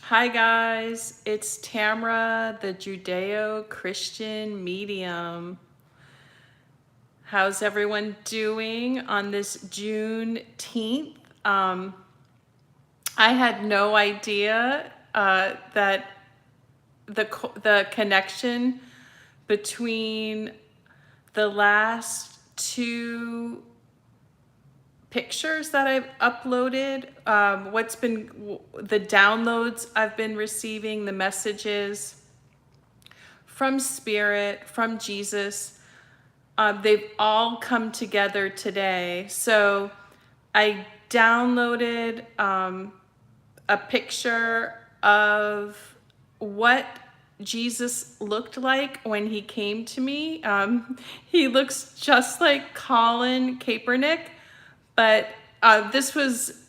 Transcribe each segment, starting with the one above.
Hi guys, it's Tamra, the Judeo-Christian medium. How's everyone doing on this Juneteenth? I had no idea that the connection between the last two pictures that I've uploaded, what's been the downloads I've been receiving, the messages from Spirit, from Jesus, they've all come together today. So I downloaded a picture of what Jesus looked like when he came to me. He looks just like Colin Kaepernick, but this was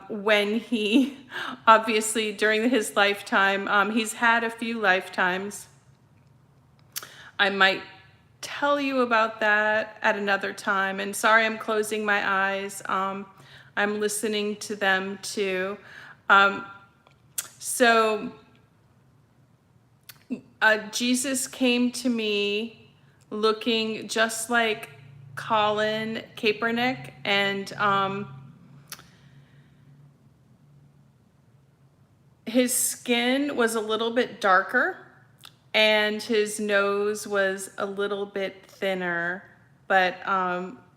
when he, obviously during his lifetime, he's had a few lifetimes. I might tell you about that at another time. And sorry, I'm closing my eyes. I'm listening to them too. So Jesus came to me looking just like Colin Kaepernick, and his skin was a little bit darker and his nose was a little bit thinner, but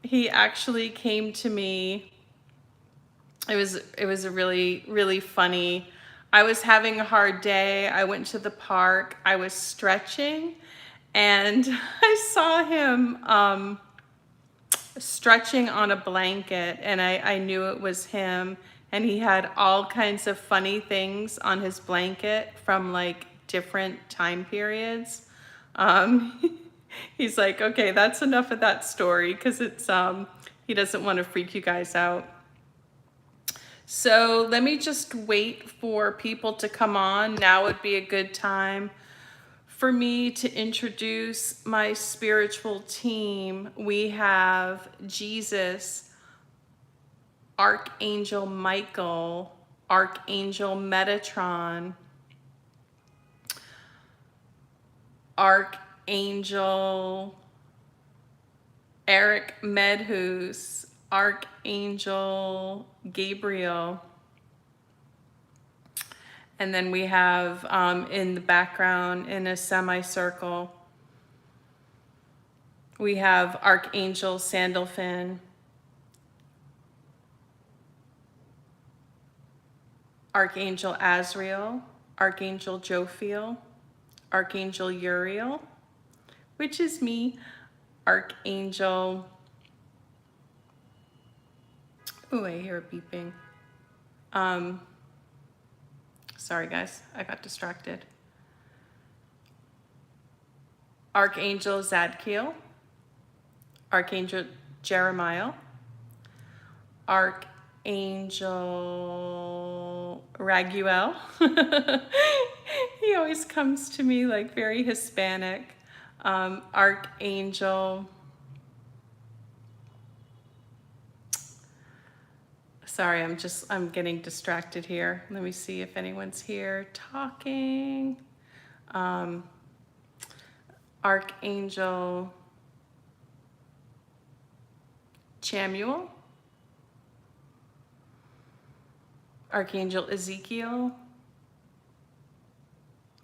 he actually came to me. It was a really funny. I was having a hard day. I went to the park. I was stretching, and I saw him stretching on a blanket, and I knew it was him. And he had all kinds of funny things on his blanket from like different time periods. He's like, okay, that's enough of that story, because it's he doesn't want to freak you guys out. So let me just wait for people to come on. Now would be a good time for me to introduce my spiritual team. We have Jesus, Archangel Michael, Archangel Metatron, Archangel Eric Medhus, Archangel Gabriel. And then we have in the background, in a semicircle, we have Archangel Sandalphon, Archangel Azrael, Archangel Jophiel, Archangel Uriel, which is me, Archangel, oh, I hear a beeping. Sorry guys, I got distracted. Archangel Zadkiel, Archangel Jeremiah, Archangel Raguel. He always comes to me like very Hispanic. Archangel, sorry, I'm getting distracted here. Let me see if anyone's here talking. Archangel Chamuel, Archangel Ezekiel,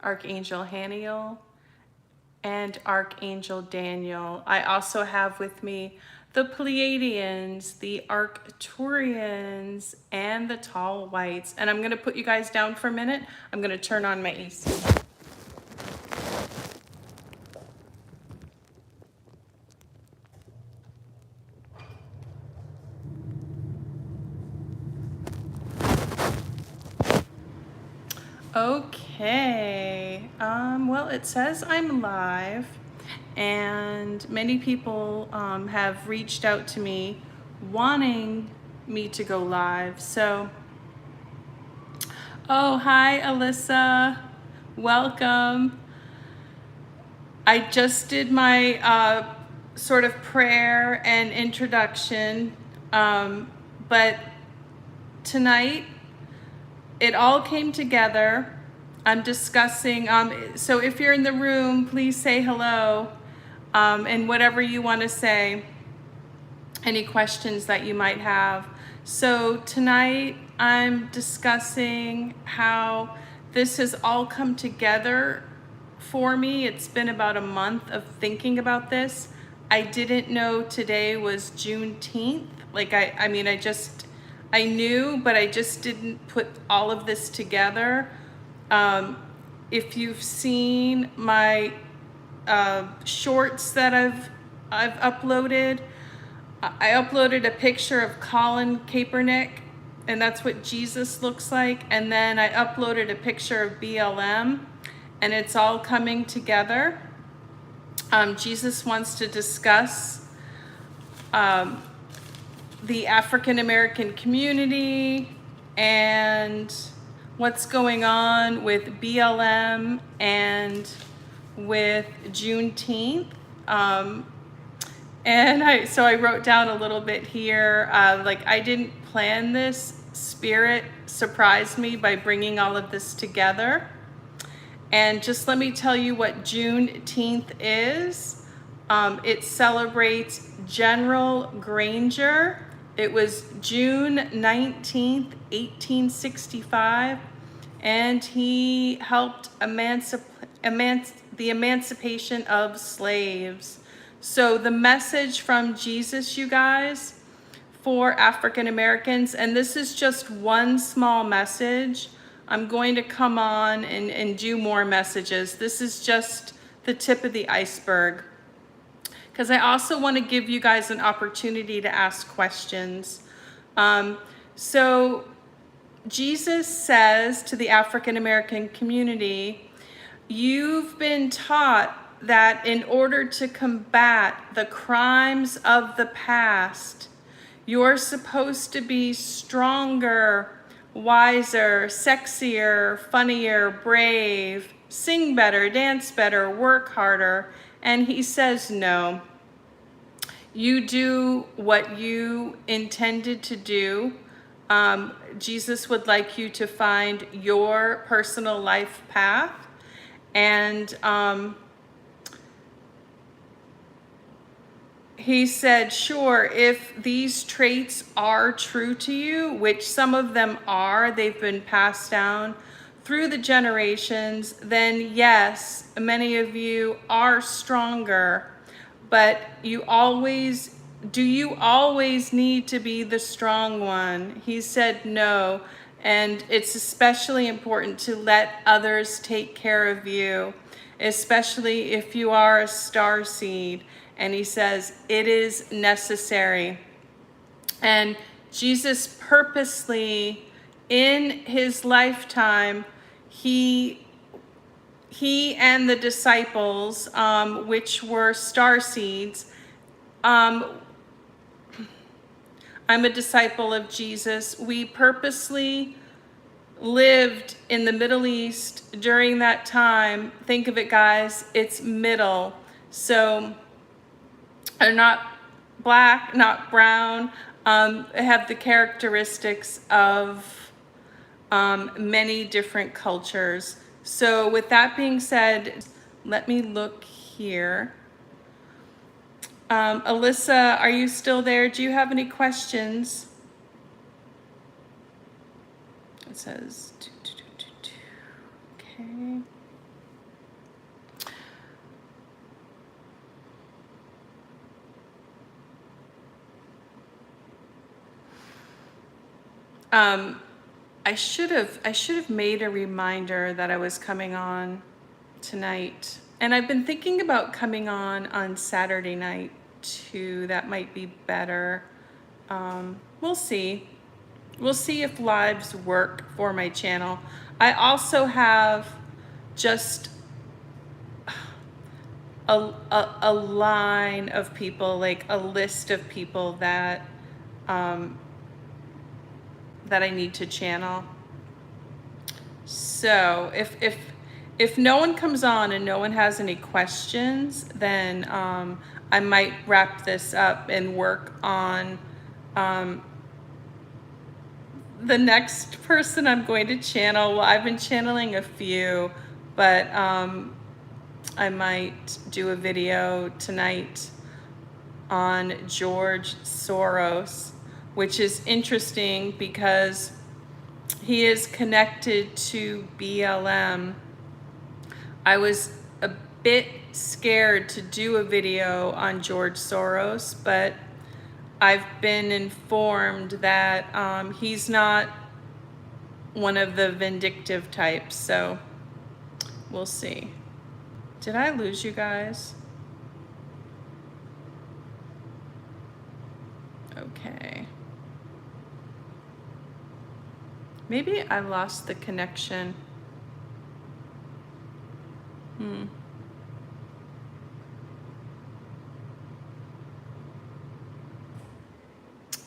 Archangel Haniel, and Archangel Daniel. I also have with me the Pleiadians, the Arcturians, and the Tall Whites. And I'm going to put you guys down for a minute. I'm going to turn on my AC. Okay, well, it says I'm live, and many people have reached out to me wanting me to go live. So, oh, hi, Alyssa. Welcome. I just did my sort of prayer and introduction, but tonight it all came together. I'm discussing, so if you're in the room, please say hello, and whatever you want to say, any questions that you might have. So tonight I'm discussing how this has all come together for me. It's been about a month of thinking about this. I didn't know today was Juneteenth. Like I mean, I knew, but I just didn't put all of this together. If you've seen my shorts that I've uploaded, I uploaded a picture of Colin Kaepernick, and that's what Jesus looks like. And then I uploaded a picture of BLM, and it's all coming together. Jesus wants to discuss the African American community and what's going on with BLM and with Juneteenth. And so I wrote down a little bit here, like I didn't plan this. Spirit surprised me by bringing all of this together. And just let me tell you what Juneteenth is. It celebrates General Granger. It was June 19th, 1865, and he helped the emancipation of slaves. So the message from Jesus, you guys, for African Americans, and this is just one small message. I'm going to come on and do more messages. This is just the tip of the iceberg, because I also want to give you guys an opportunity to ask questions. So Jesus says to the African American community, you've been taught that in order to combat the crimes of the past, you're supposed to be stronger, wiser, sexier, funnier, brave, sing better, dance better, work harder. And he says, no. You do what you intended to do. Jesus would like you to find your personal life path. And he said, sure, if these traits are true to you, which some of them are, they've been passed down through the generations, then yes, many of you are stronger, but do you always need to be the strong one? He said no, and it's especially important to let others take care of you, especially if you are a starseed. And he says, it is necessary. And Jesus purposely, in his lifetime, he and the disciples, which were starseeds, I'm a disciple of Jesus. We purposely lived in the Middle East during that time. Think of it, guys, it's middle. So are not black, not brown, have the characteristics of many different cultures. So with that being said, let me look here. Alyssa, are you still there? Do you have any questions? It says, okay. I should have made a reminder that I was coming on tonight. And I've been thinking about coming on Saturday night too. That might be better. We'll see. We'll see if lives work for my channel. I also have just a line of people, like a list of people that that I need to channel. So if no one comes on and no one has any questions, then I might wrap this up and work on the next person I'm going to channel, well, I've been channeling a few, but I might do a video tonight on George Soros, which is interesting because he is connected to BLM. I was a bit scared to do a video on George Soros, but I've been informed that he's not one of the vindictive types, so we'll see. Did I lose you guys? Okay. Maybe I lost the connection.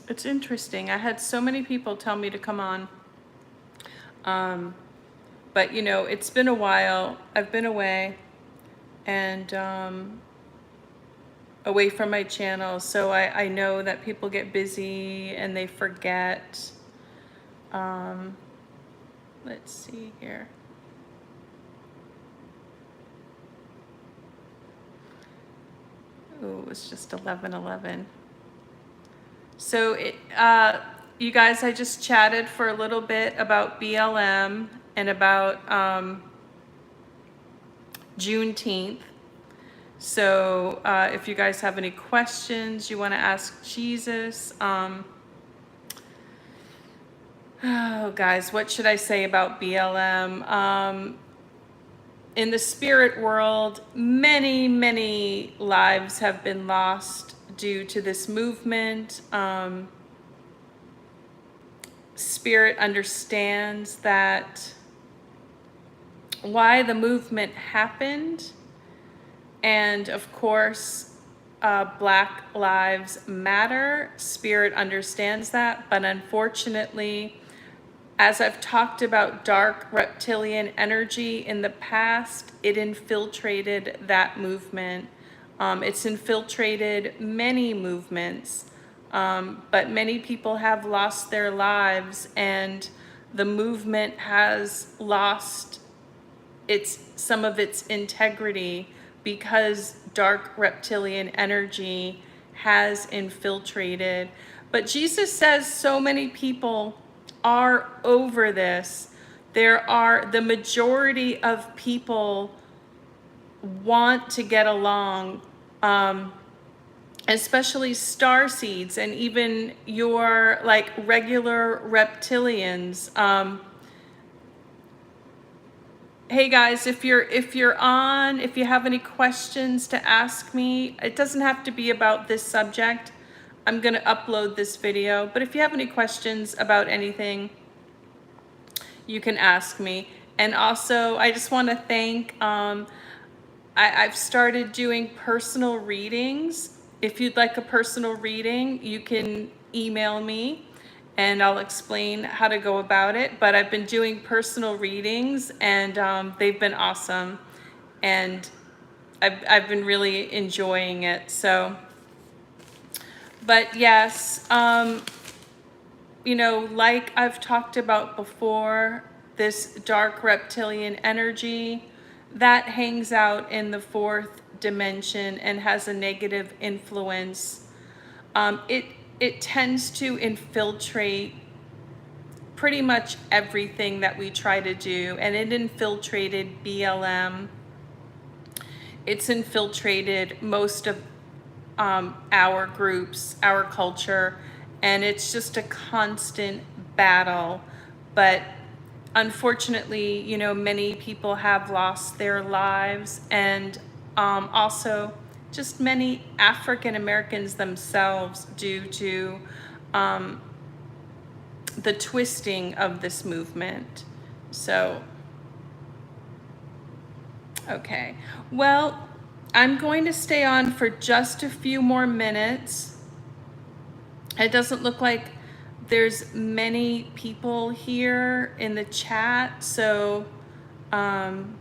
It's interesting. I had so many people tell me to come on. But you know, it's been a while. I've been away and away from my channel. So I know that people get busy and they forget. Let's see here. Oh, it was just 11:11. So you guys, I just chatted for a little bit about BLM and about Juneteenth. So if you guys have any questions you want to ask Jesus, oh guys, what should I say about BLM? In the spirit world, many lives have been lost due to this movement. Spirit understands that why the movement happened, and of course, Black Lives Matter. Spirit understands that, but unfortunately, as I've talked about dark reptilian energy in the past, it infiltrated that movement. It's infiltrated many movements, but many people have lost their lives, and the movement has lost some of its integrity because dark reptilian energy has infiltrated. But Jesus says so many people are over this. The majority of people want to get along, especially starseeds and even your like regular reptilians. Hey guys, if you have any questions to ask me, it doesn't have to be about this subject. I'm gonna upload this video, but if you have any questions about anything, you can ask me. And also, I just want to thank, I've started doing personal readings. If you'd like a personal reading, you can email me and I'll explain how to go about it. But I've been doing personal readings and they've been awesome. And I've been really enjoying it. So, but yes, you know, like I've talked about before, this dark reptilian energy that hangs out in the fourth dimension and has a negative influence. It tends to infiltrate pretty much everything that we try to do, and it infiltrated BLM. It's infiltrated most of our groups, our culture, and it's just a constant battle. But unfortunately, you know, many people have lost their lives, and also just many African Americans themselves due to the twisting of this movement. So, okay. Well, I'm going to stay on for just a few more minutes. It doesn't look like there's many people here in the chat, so I'm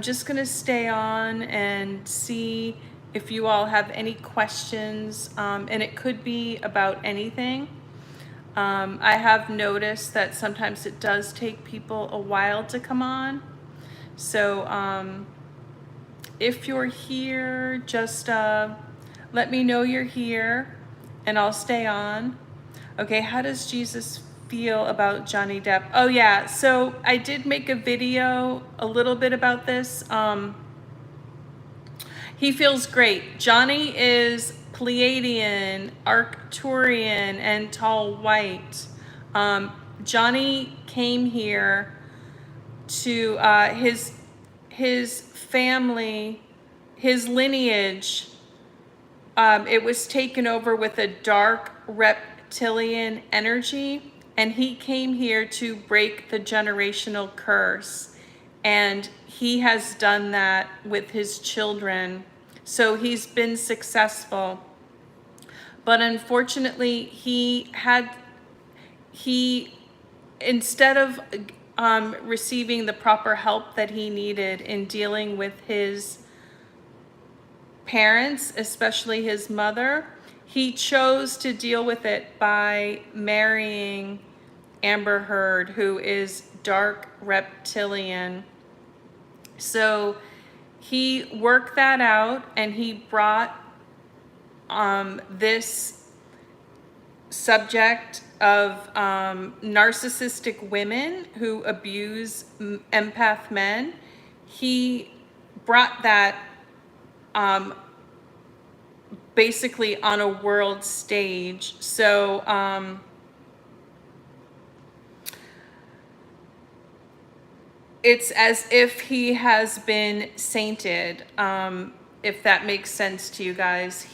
just gonna stay on and see if you all have any questions, and it could be about anything. I have noticed that sometimes it does take people a while to come on. So if you're here, just let me know you're here and I'll stay on. Okay, how does Jesus feel about Johnny Depp? Oh yeah, so I did make a video a little bit about this. He feels great. Johnny is Pleiadian, Arcturian, and tall white. Johnny came here to his family, his lineage. It was taken over with a dark reptilian energy, and he came here to break the generational curse. And he has done that with his children. So he's been successful. But unfortunately, instead of receiving the proper help that he needed in dealing with his parents, especially his mother, he chose to deal with it by marrying Amber Heard, who is dark reptilian. So he worked that out, and he brought this subject of narcissistic women who abuse empath men. He brought that basically on a world stage. So it's as if he has been sainted, if that makes sense to you guys.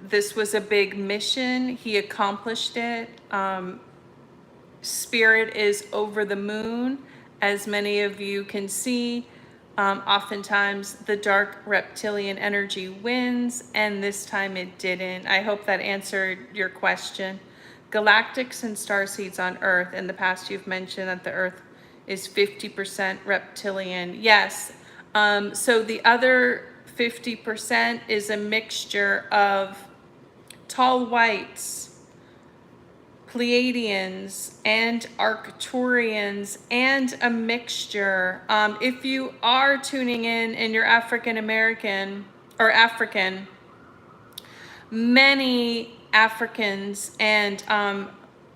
This was a big mission. He accomplished it. Spirit is over the moon, as many of you can see. Oftentimes the dark reptilian energy wins, and this time it didn't. I hope that answered your question. Galactics and starseeds on Earth. In the past, you've mentioned that the Earth is 50% reptilian. Yes. So the other 50% is a mixture of tall whites, Pleiadians, and Arcturians, and a mixture. If you are tuning in and you're African American or African, many Africans and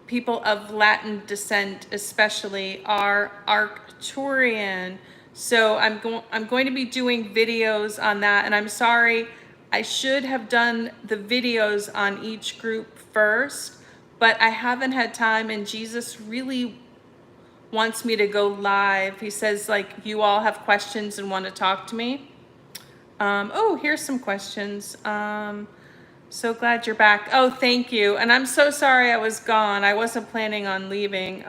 people of Latin descent especially are Arcturian. So I'm going to be doing videos on that, and I'm sorry, I should have done the videos on each group first, but I haven't had time, and Jesus really wants me to go live. He says, like, you all have questions and want to talk to me. Oh, here's some questions. So glad you're back. Oh, thank you. And I'm so sorry I was gone. I wasn't planning on leaving.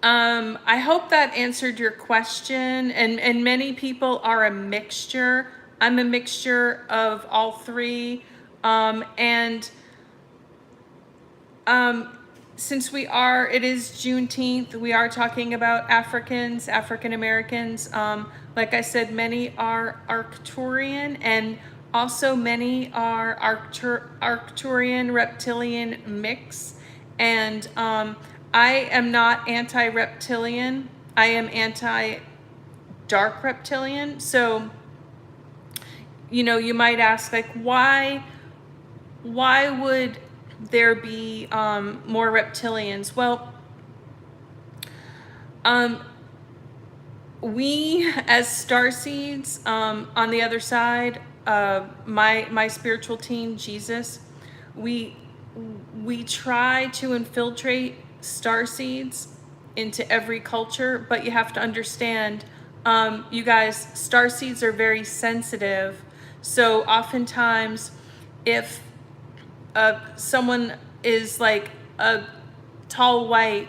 I hope that answered your question. And many people are a mixture. I'm a mixture of all three. Since it is Juneteenth, we are talking about Africans, African Americans. Like I said, many are Arcturian, and also many are Arcturian reptilian mix. And I am not anti-reptilian. I am anti-dark reptilian. So, you might ask, like, why would there be more reptilians? Well, we as starseeds, on the other side, my spiritual team, Jesus, we try to infiltrate starseeds into every culture, but you have to understand, you guys, starseeds are very sensitive. So oftentimes, if someone is like a tall white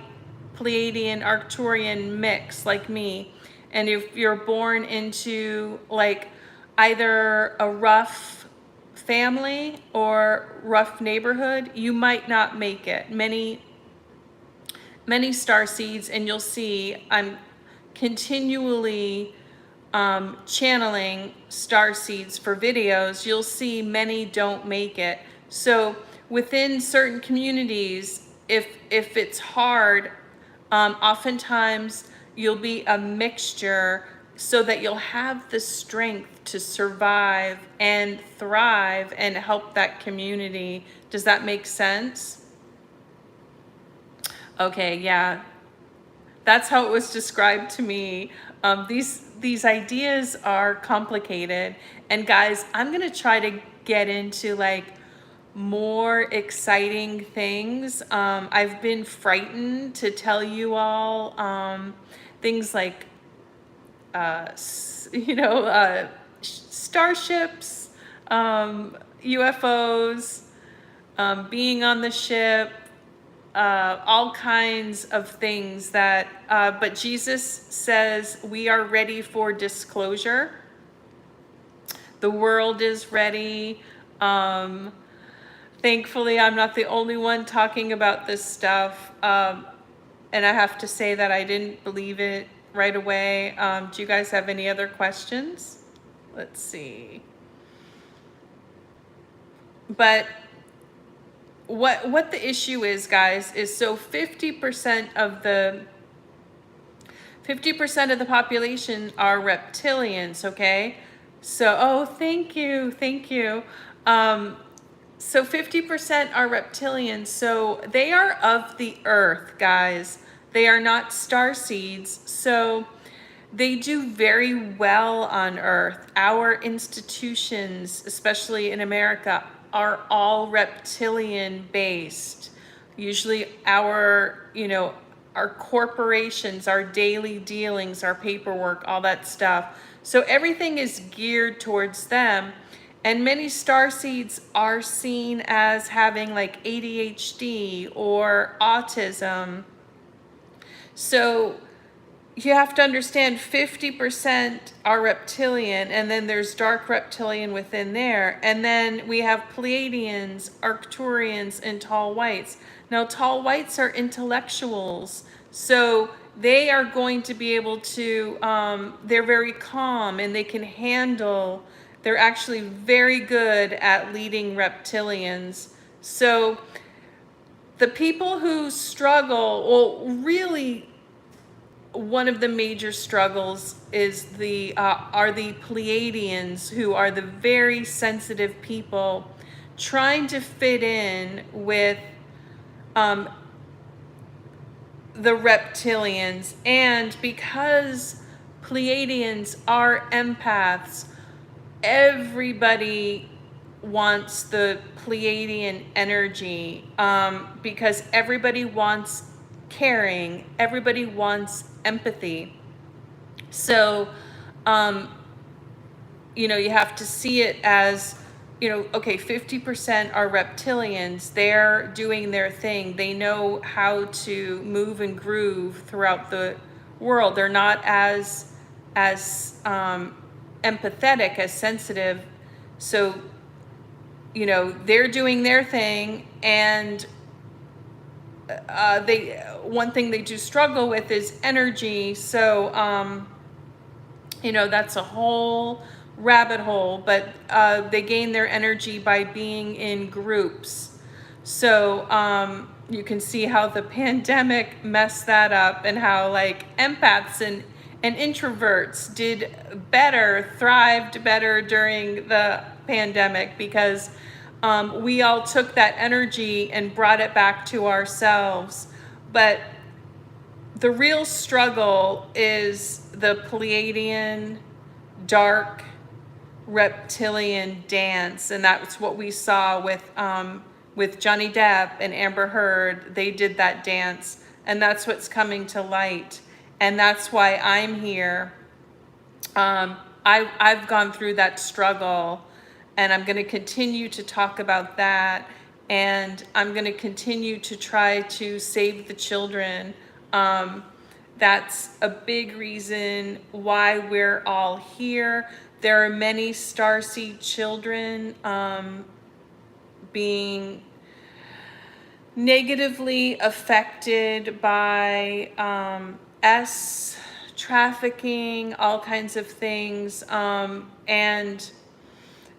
Pleiadian Arcturian mix like me, and if you're born into like either a rough family or rough neighborhood, you might not make it. Many starseeds, and you'll see I'm continually channeling Starseeds for videos, you'll see many don't make it. So within certain communities, if it's hard, oftentimes you'll be a mixture so that you'll have the strength to survive and thrive and help that community. Does that make sense? Okay, yeah. That's how it was described to me. These ideas are complicated, and guys, I'm gonna try to get into like more exciting things. I've been frightened to tell you all things like starships, UFOs, being on the ship, all kinds of things that, but Jesus says we are ready for disclosure. The world is ready. Thankfully, I'm not the only one talking about this stuff. And I have to say that I didn't believe it right away. Do you guys have any other questions? Let's see. But what the issue is, guys, is so 50% of the population are reptilians, okay? So, oh, thank you. So 50% are reptilians, so they are of the earth, guys. They are not starseeds, so they do very well on Earth. Our institutions, especially in America, are all reptilian based. Usually our corporations, our daily dealings, our paperwork, all that stuff. So everything is geared towards them. And many starseeds are seen as having like ADHD or autism. So you have to understand 50% are reptilian, and then there's dark reptilian within there. And then we have Pleiadians, Arcturians, and tall whites. Now, tall whites are intellectuals, so they are going to be able to, they're very calm and they can handle, they're actually very good at leading reptilians. So the people who struggle, well, really, one of the major struggles is are the Pleiadians, who are the very sensitive people trying to fit in with the reptilians. And because Pleiadians are empaths, everybody wants the Pleiadian energy, because everybody wants caring, everybody wants empathy. So, you have to see it as, okay, 50% are reptilians. They're doing their thing. They know how to move and groove throughout the world. They're not as empathetic, as sensitive. So, they're doing their thing, and one thing they do struggle with is energy. So that's a whole rabbit hole, but they gain their energy by being in groups. So you can see how the pandemic messed that up, and how like empaths and introverts did better, thrived better during the pandemic, because we all took that energy and brought it back to ourselves. But the real struggle is the Pleiadian dark reptilian dance, and that's what we saw with Johnny Depp and Amber Heard. They did that dance, and that's coming to light, and that's why I'm here. I've gone through that struggle, and I'm going to continue to talk about that, and I'm going to continue to try to save the children. That's a big reason why we're all here. There are many starseed children being negatively affected by trafficking, all kinds of things. And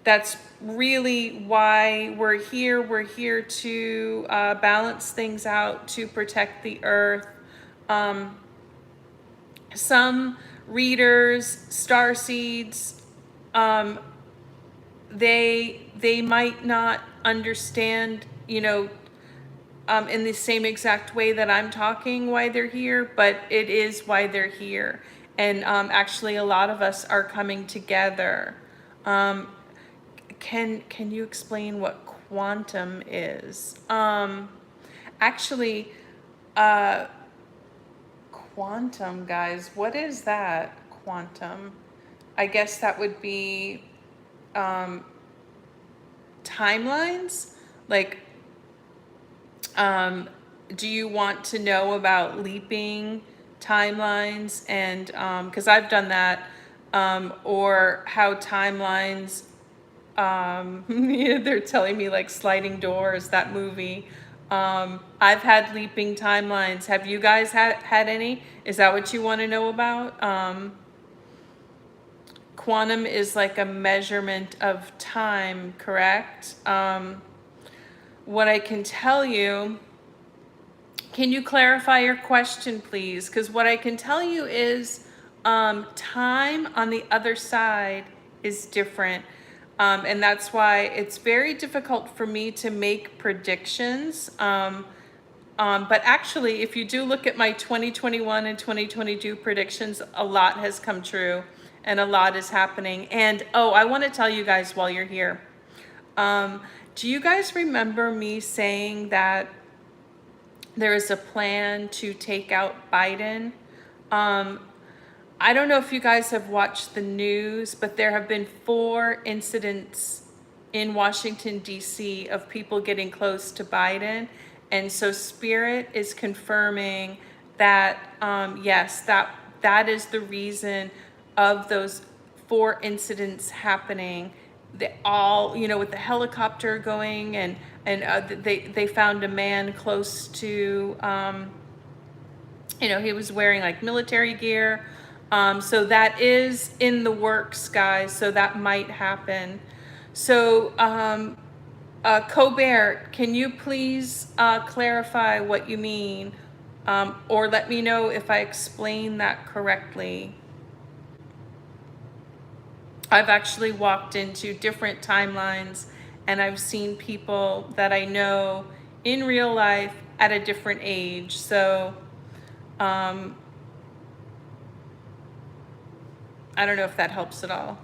that's really why we're here. We're here to balance things out, to protect the earth. Some readers, starseeds, they might not understand, in the same exact way that I'm talking why they're here, but it is why they're here. And actually, a lot of us are coming together. Can you explain what quantum is? Actually, quantum, guys, what is that? Quantum. I guess that would be timelines. Like, do you want to know about leaping timelines? And because I've done that, or how timelines, yeah, they're telling me like Sliding Doors, that movie. I've had leaping timelines. Have you guys had any? Is that what you want to know about? Quantum is like a measurement of time, correct? What I can tell you, can you clarify your question, please? Because what I can tell you is time on the other side is different. And that's why it's very difficult for me to make predictions. But actually, if you do look at my 2021 and 2022 predictions, a lot has come true and a lot is happening. And oh, I want to tell you guys while you're here. Do you guys remember me saying that there is a plan to take out Biden? I don't know if you guys have watched the news, but there have been 4 incidents in Washington, D.C. of people getting close to Biden. And so Spirit is confirming that, yes, that is the reason of those 4 incidents happening. They all, with the helicopter going, and they found a man close to, he was wearing like military gear. So that is in the works, guys. So that might happen. So, Colbert, can you please clarify what you mean? Or let me know if I explain that correctly. I've actually walked into different timelines and I've seen people that I know in real life at a different age. So, I don't know if that helps at all.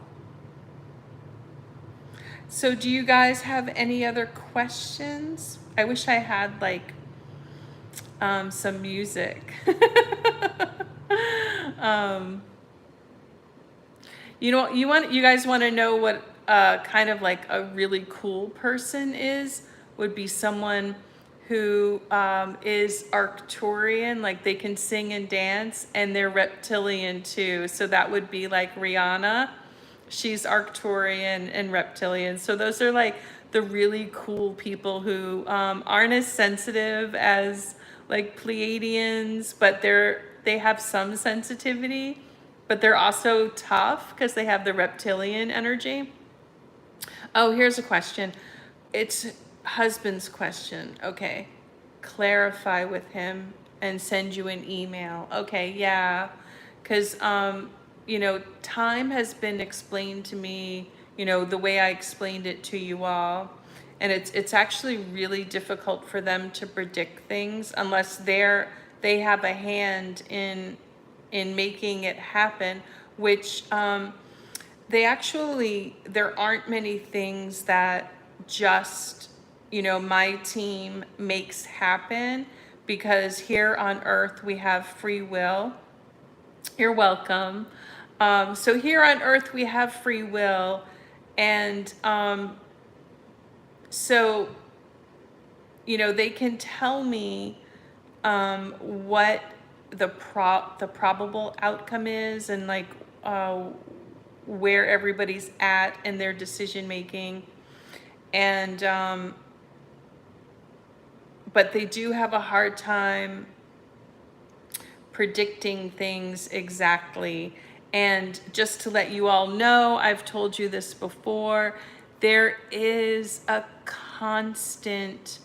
So do you guys have any other questions? I wish I had like some music. You guys want to know what kind of like a really cool person is? Would be someone who is Arcturian, like they can sing and dance, and they're reptilian too. So that would be like Rihanna. She's Arcturian and reptilian. So those are like the really cool people who aren't as sensitive as like Pleiadians, but they have some sensitivity, but they're also tough because they have the reptilian energy. Oh, here's a question. It's husband's question. Okay. Clarify with him and send you an email. Okay, yeah. Because, time has been explained to me, the way I explained it to you all. And it's actually really difficult for them to predict things unless they have a hand in making it happen, which there aren't many things that just, my team makes happen, because here on earth we have free will. You're welcome. So here on earth we have free will, and so they can tell me what the probable outcome is, and like where everybody's at in their decision making, and but they do have a hard time predicting things exactly. And just to let you all know, I've told you this before, there is a constant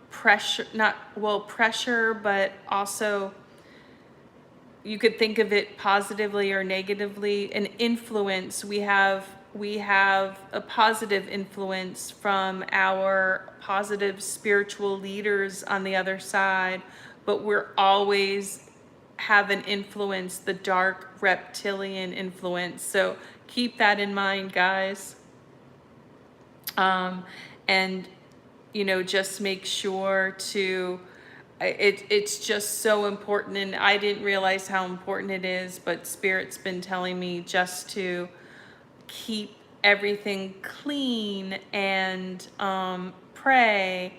pressure, not, well, pressure, but also you could think of it positively or negatively, an influence. We have a positive influence from our positive spiritual leaders on the other side, but we're always have an influence, the dark reptilian influence. So keep that in mind, guys. And just make sure to it's just so important, and I didn't realize how important it is, but Spirit's been telling me just to keep everything clean and pray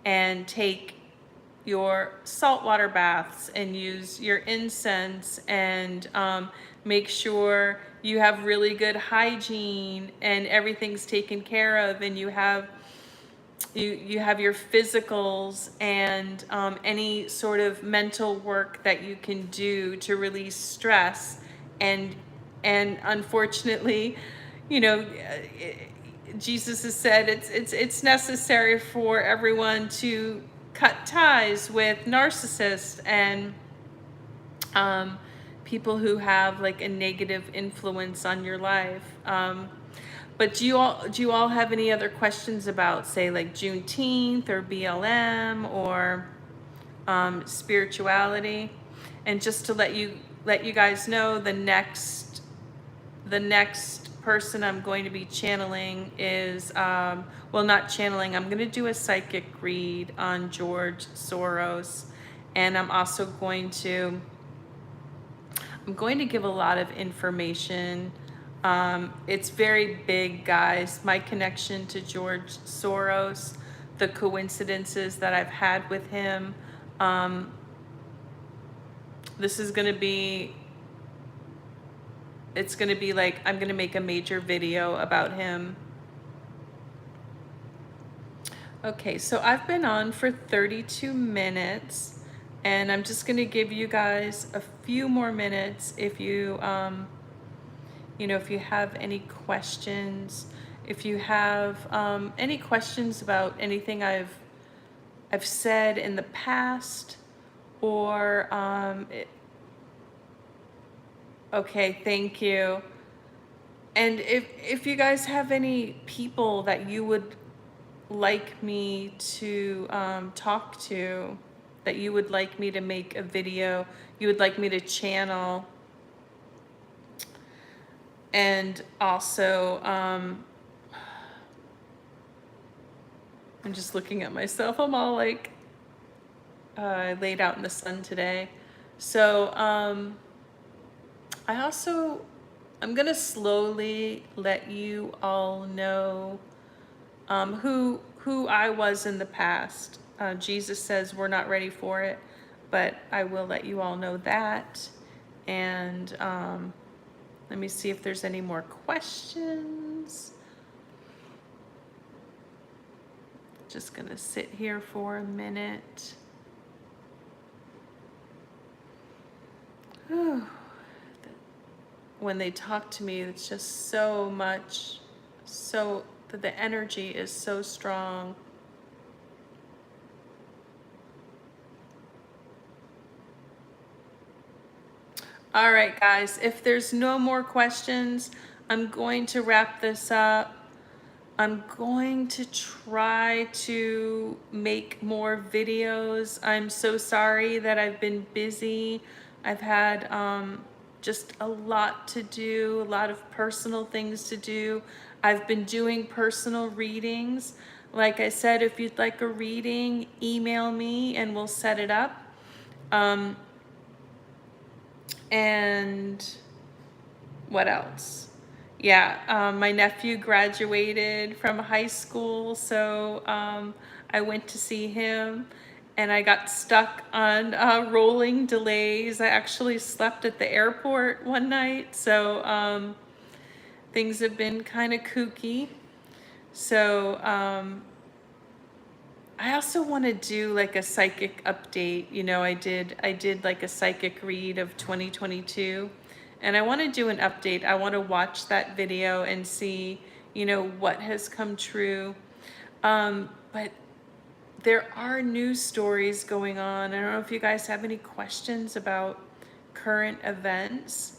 and take your saltwater baths and use your incense and make sure you have really good hygiene and everything's taken care of, and you have your physicals and any sort of mental work that you can do to release stress. And unfortunately, Jesus has said it's necessary for everyone to cut ties with narcissists and people who have like a negative influence on your life. But do you all have any other questions about, say, like Juneteenth or BLM or spirituality? And just to let you guys know, the next person I'm going to be channeling is well, not channeling. I'm going to do a psychic read on George Soros, and I'm also going to give a lot of information. It's very big, guys. My connection to George Soros, the coincidences that I've had with him. This is going to be, it's going to be like, I'm going to make a major video about him. Okay, so I've been on for 32 minutes, and I'm just going to give you guys a few more minutes if you if you have any questions, if you have any questions about anything I've said in the past, or okay, thank you. And if you guys have any people that you would like me to talk to, that you would like me to make a video, you would like me to channel. And also, I'm just looking at myself. I'm all like, I laid out in the sun today. So I'm gonna slowly let you all know who I was in the past. Jesus says we're not ready for it, but I will let you all know that. And let me see if there's any more questions. Just gonna sit here for a minute. When they talk to me, it's just so much, so the energy is so strong. All right, guys, if there's no more questions, I'm going to wrap this up. I'm going to try to make more videos. I'm so sorry that I've been busy. I've had just a lot to do, a lot of personal things to do. I've been doing personal readings. Like I said, if you'd like a reading, email me and we'll set it up. And what else? Yeah, my nephew graduated from high school, so I went to see him, and I got stuck on rolling delays. I actually slept at the airport one night, so things have been kind of kooky. So I also want to do like a psychic update. You know, I did like a psychic read of 2022, and I want to do an update. I want to watch that video and see, you know, what has come true. But there are news stories going on. I don't know if you guys have any questions about current events.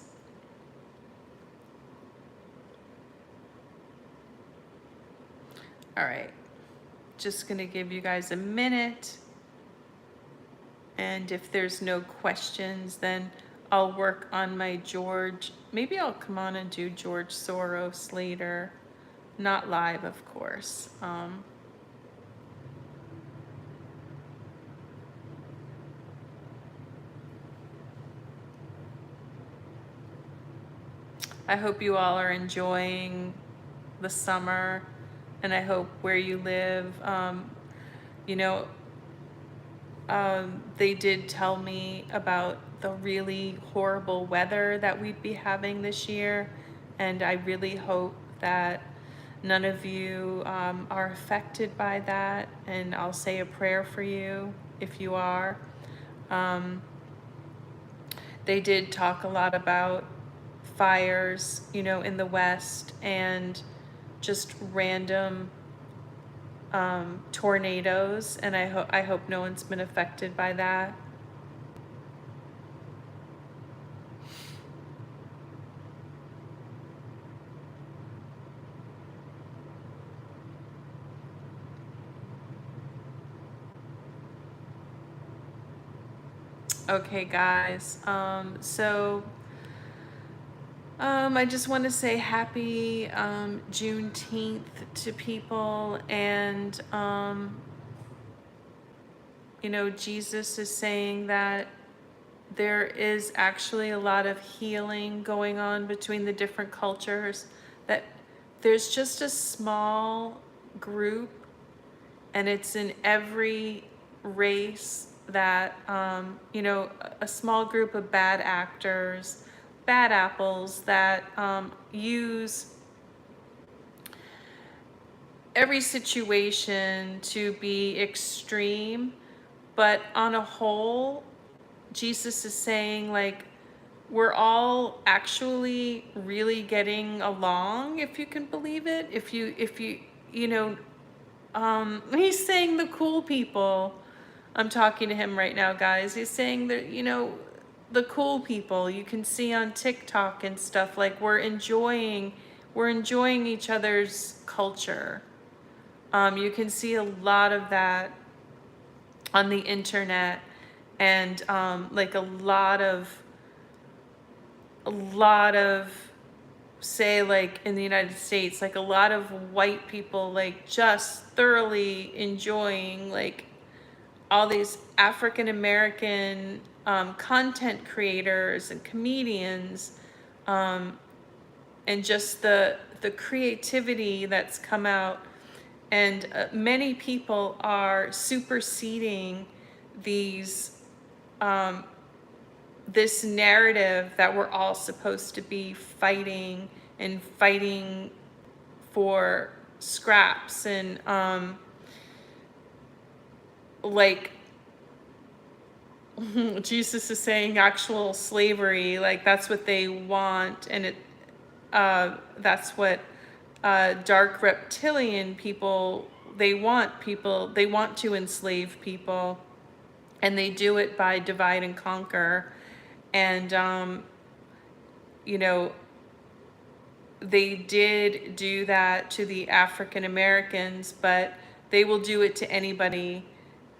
All right, just gonna give you guys a minute. And if there's no questions, then I'll work on my George. Maybe I'll come on and do George Soros later. Not live, of course. I hope you all are enjoying the summer, and I hope where you live, you know, they did tell me about the really horrible weather that we'd be having this year, and I really hope that none of you are affected by that, and I'll say a prayer for you if you are. They did talk a lot about fires, you know, in the West, and just random tornadoes, and I hope no one's been affected by that. Okay, guys. I just want to say happy Juneteenth to people, and you know, Jesus is saying that there is actually a lot of healing going on between the different cultures, that there's just a small group, and it's in every race, that you know, a small group of bad actors, bad apples, that use every situation to be extreme. But on a whole, Jesus is saying, like, we're all actually really getting along, if you can believe it. If you, you know, he's saying the cool people, I'm talking to him right now, guys. He's saying that, you know, the cool people you can see on TikTok and stuff, like, we're enjoying each other's culture. You can see a lot of that on the internet, and like a lot of, say, like in the United States, like a lot of white people, like, just thoroughly enjoying, like, all these African American content creators and comedians, and just the creativity that's come out. And many people are superseding these this narrative that we're all supposed to be fighting for scraps, and like, Jesus is saying actual slavery, like, that's what they want. And that's what dark reptilian people, they want to enslave people, and they do it by divide and conquer. And you know, they did do that to the African Americans, but they will do it to anybody.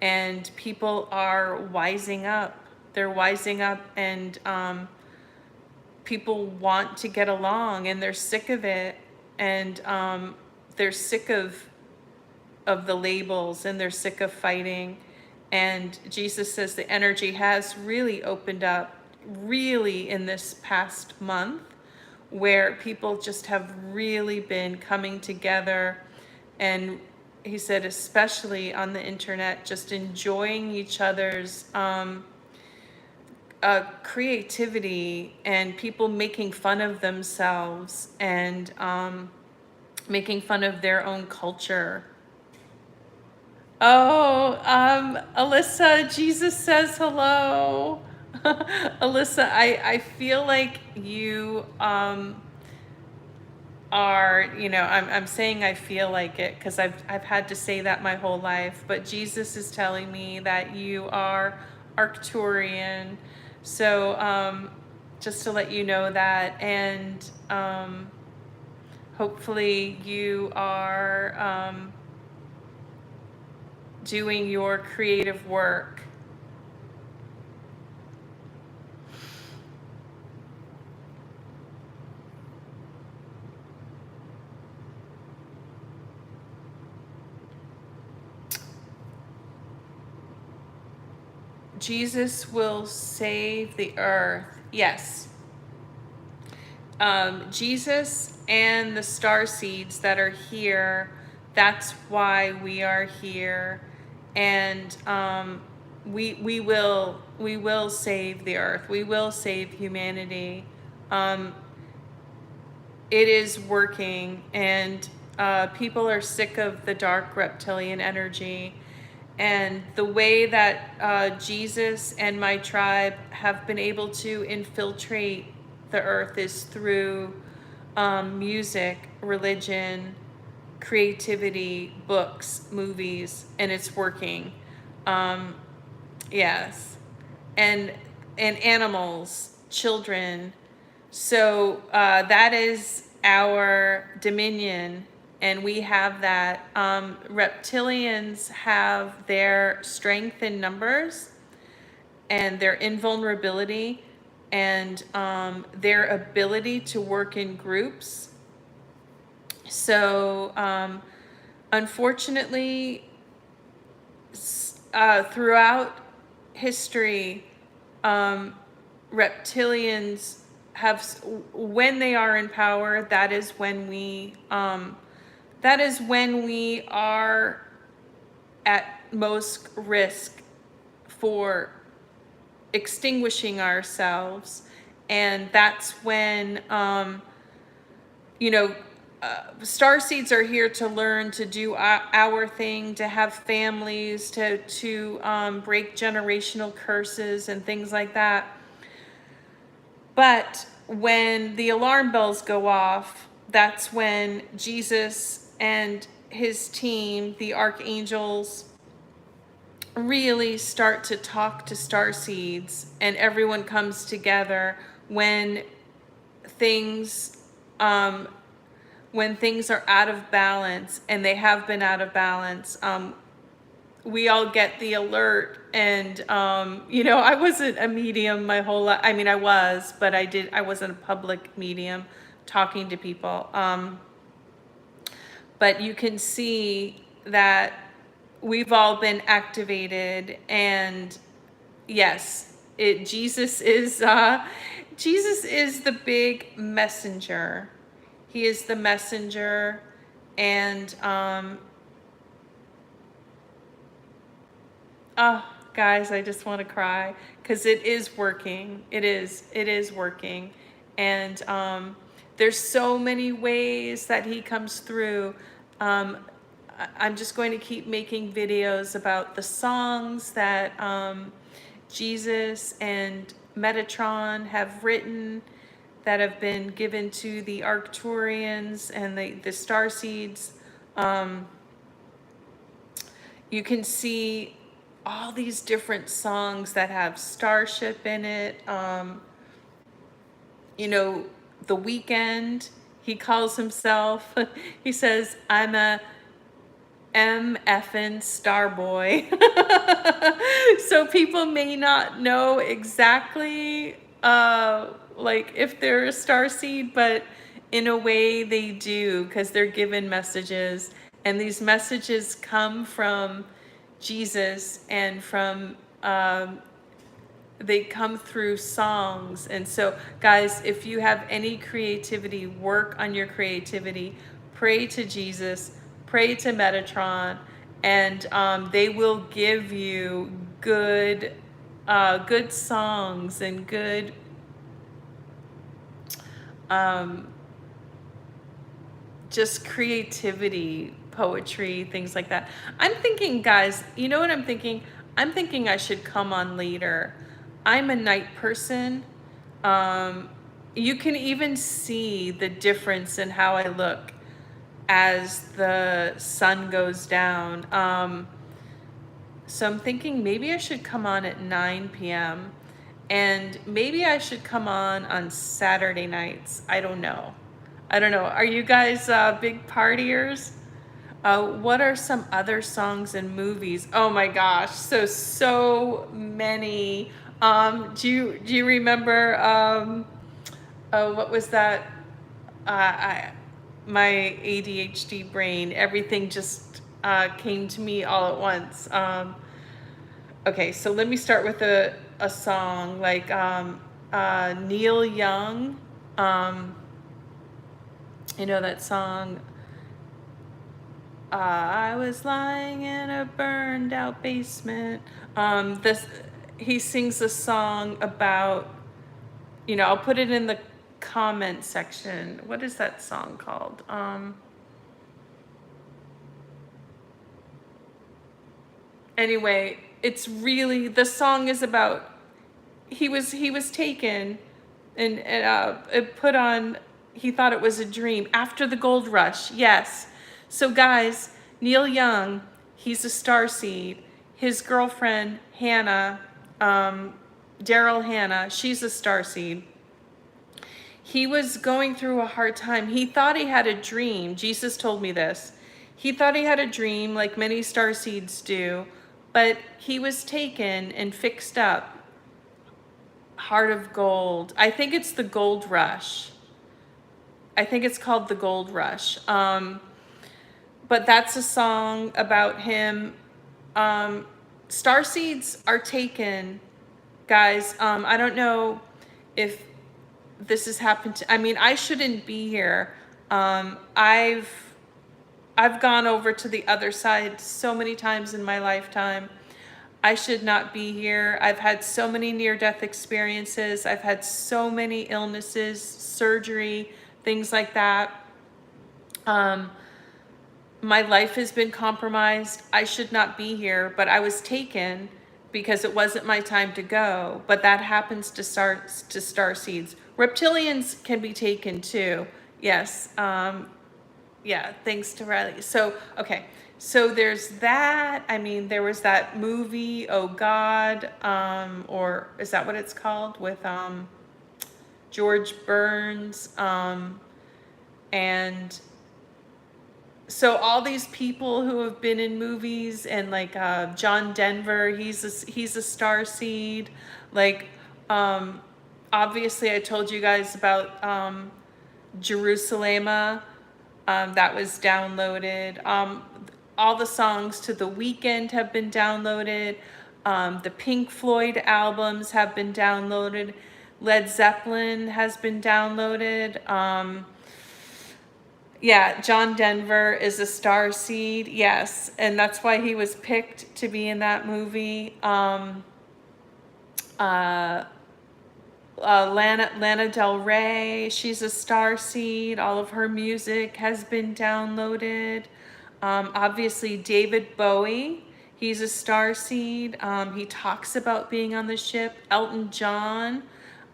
And people are wising up. They're wising up, and people want to get along, and they're sick of it. And they're sick of the labels, and they're sick of fighting. And Jesus says the energy has really opened up, really, in this past month, where people just have really been coming together. And he said, especially on the internet, just enjoying each other's creativity, and people making fun of themselves, and making fun of their own culture. Oh, Alyssa, Jesus says hello. Alyssa, I feel like you are, I'm saying I feel like it because I've had to say that my whole life, but Jesus is telling me that you are Arcturian. So just to let you know that, and hopefully you are doing your creative work. Jesus will save the earth. Yes. Jesus and the starseeds that are here, that's why we are here. And we will save the earth. We will save humanity. It is working, and people are sick of the dark reptilian energy. And the way that Jesus and my tribe have been able to infiltrate the earth is through music, religion, creativity, books, movies, and it's working. Um, yes, and animals, children. So that is our dominion, and we have that. Reptilians have their strength in numbers and their invulnerability and their ability to work in groups. So unfortunately, throughout history, reptilians have, when they are in power, that is when we are at most risk for extinguishing ourselves. And that's when you know starseeds are here to learn to do our thing, to have families, to break generational curses and things like that. But when the alarm bells go off, that's when Jesus and his team, the archangels, really start to talk to starseeds, and everyone comes together when things are out of balance, and they have been out of balance. We all get the alert, and I wasn't a medium my whole life. I mean, I was, but I wasn't a public medium talking to people. But you can see that we've all been activated, and yes, Jesus is the big messenger. He is the messenger, and oh, guys, I just want to cry because it is working. It is working, and there's so many ways that he comes through. I'm just going to keep making videos about the songs that Jesus and Metatron have written, that have been given to the Arcturians and the Starseeds. You can see all these different songs that have starship in it. The Weekend, he calls himself, he says, I'm a MFN Starboy. So people may not know exactly like if they're a starseed, but in a way they do, because they're given messages, and these messages come from Jesus, and from they come through songs. And so guys, if you have any creativity, work on your creativity, pray to Jesus, pray to Metatron, and they will give you good songs and good just creativity poetry, things like that. I'm thinking, guys, you know what I'm thinking? I'm thinking I should come on later. I'm a night person. Um, you can even see the difference in how I look as the sun goes down. So I'm thinking maybe I should come on at 9 p.m. and maybe I should come on Saturday nights. I don't know. I don't know. Are you guys big partiers? What are some other songs and movies? Oh my gosh, so many. Do you remember what was that? I my ADHD brain, everything just came to me all at once. Okay, so let me start with a song like Neil Young. Um, you know that song? I was lying in a burned out basement. This he sings a song about, I'll put it in the comment section. What is that song called? Anyway, it's really, the song is about, he was taken and it put on, he thought it was a dream after the gold rush. Yes. So guys, Neil Young, he's a starseed. His girlfriend Hannah, Daryl Hannah, she's a starseed. He was going through a hard time. He thought he had a dream. Jesus told me this. He thought he had a dream, like many starseeds do, but he was taken and fixed up. Heart of Gold. I think it's the Gold Rush. I think it's called the Gold Rush. But that's a song about him. Starseeds are taken, guys. I don't know if this has happened to, I mean, I shouldn't be here. I've gone over to the other side so many times in my lifetime. I should not be here. I've had so many near-death experiences. I've had so many illnesses, surgery, things like that. My life has been compromised. I should not be here, but I was taken because it wasn't my time to go. But that happens to starseeds. Reptilians can be taken too. Yes. Yeah, thanks to Riley. So, okay. So there's that. I mean, there was that movie, Oh God, or is that what it's called, with George Burns, and so all these people who have been in movies, and like John Denver, he's a starseed. Like, obviously, I told you guys about Jerusalem. That was downloaded. All the songs to The Weeknd have been downloaded. The Pink Floyd albums have been downloaded. Led Zeppelin has been downloaded. Yeah, John Denver is a starseed, yes, and that's why he was picked to be in that movie. Lana Del Rey, she's a starseed. All of her music has been downloaded. Obviously, David Bowie, he's a starseed. He talks about being on the ship. Elton John,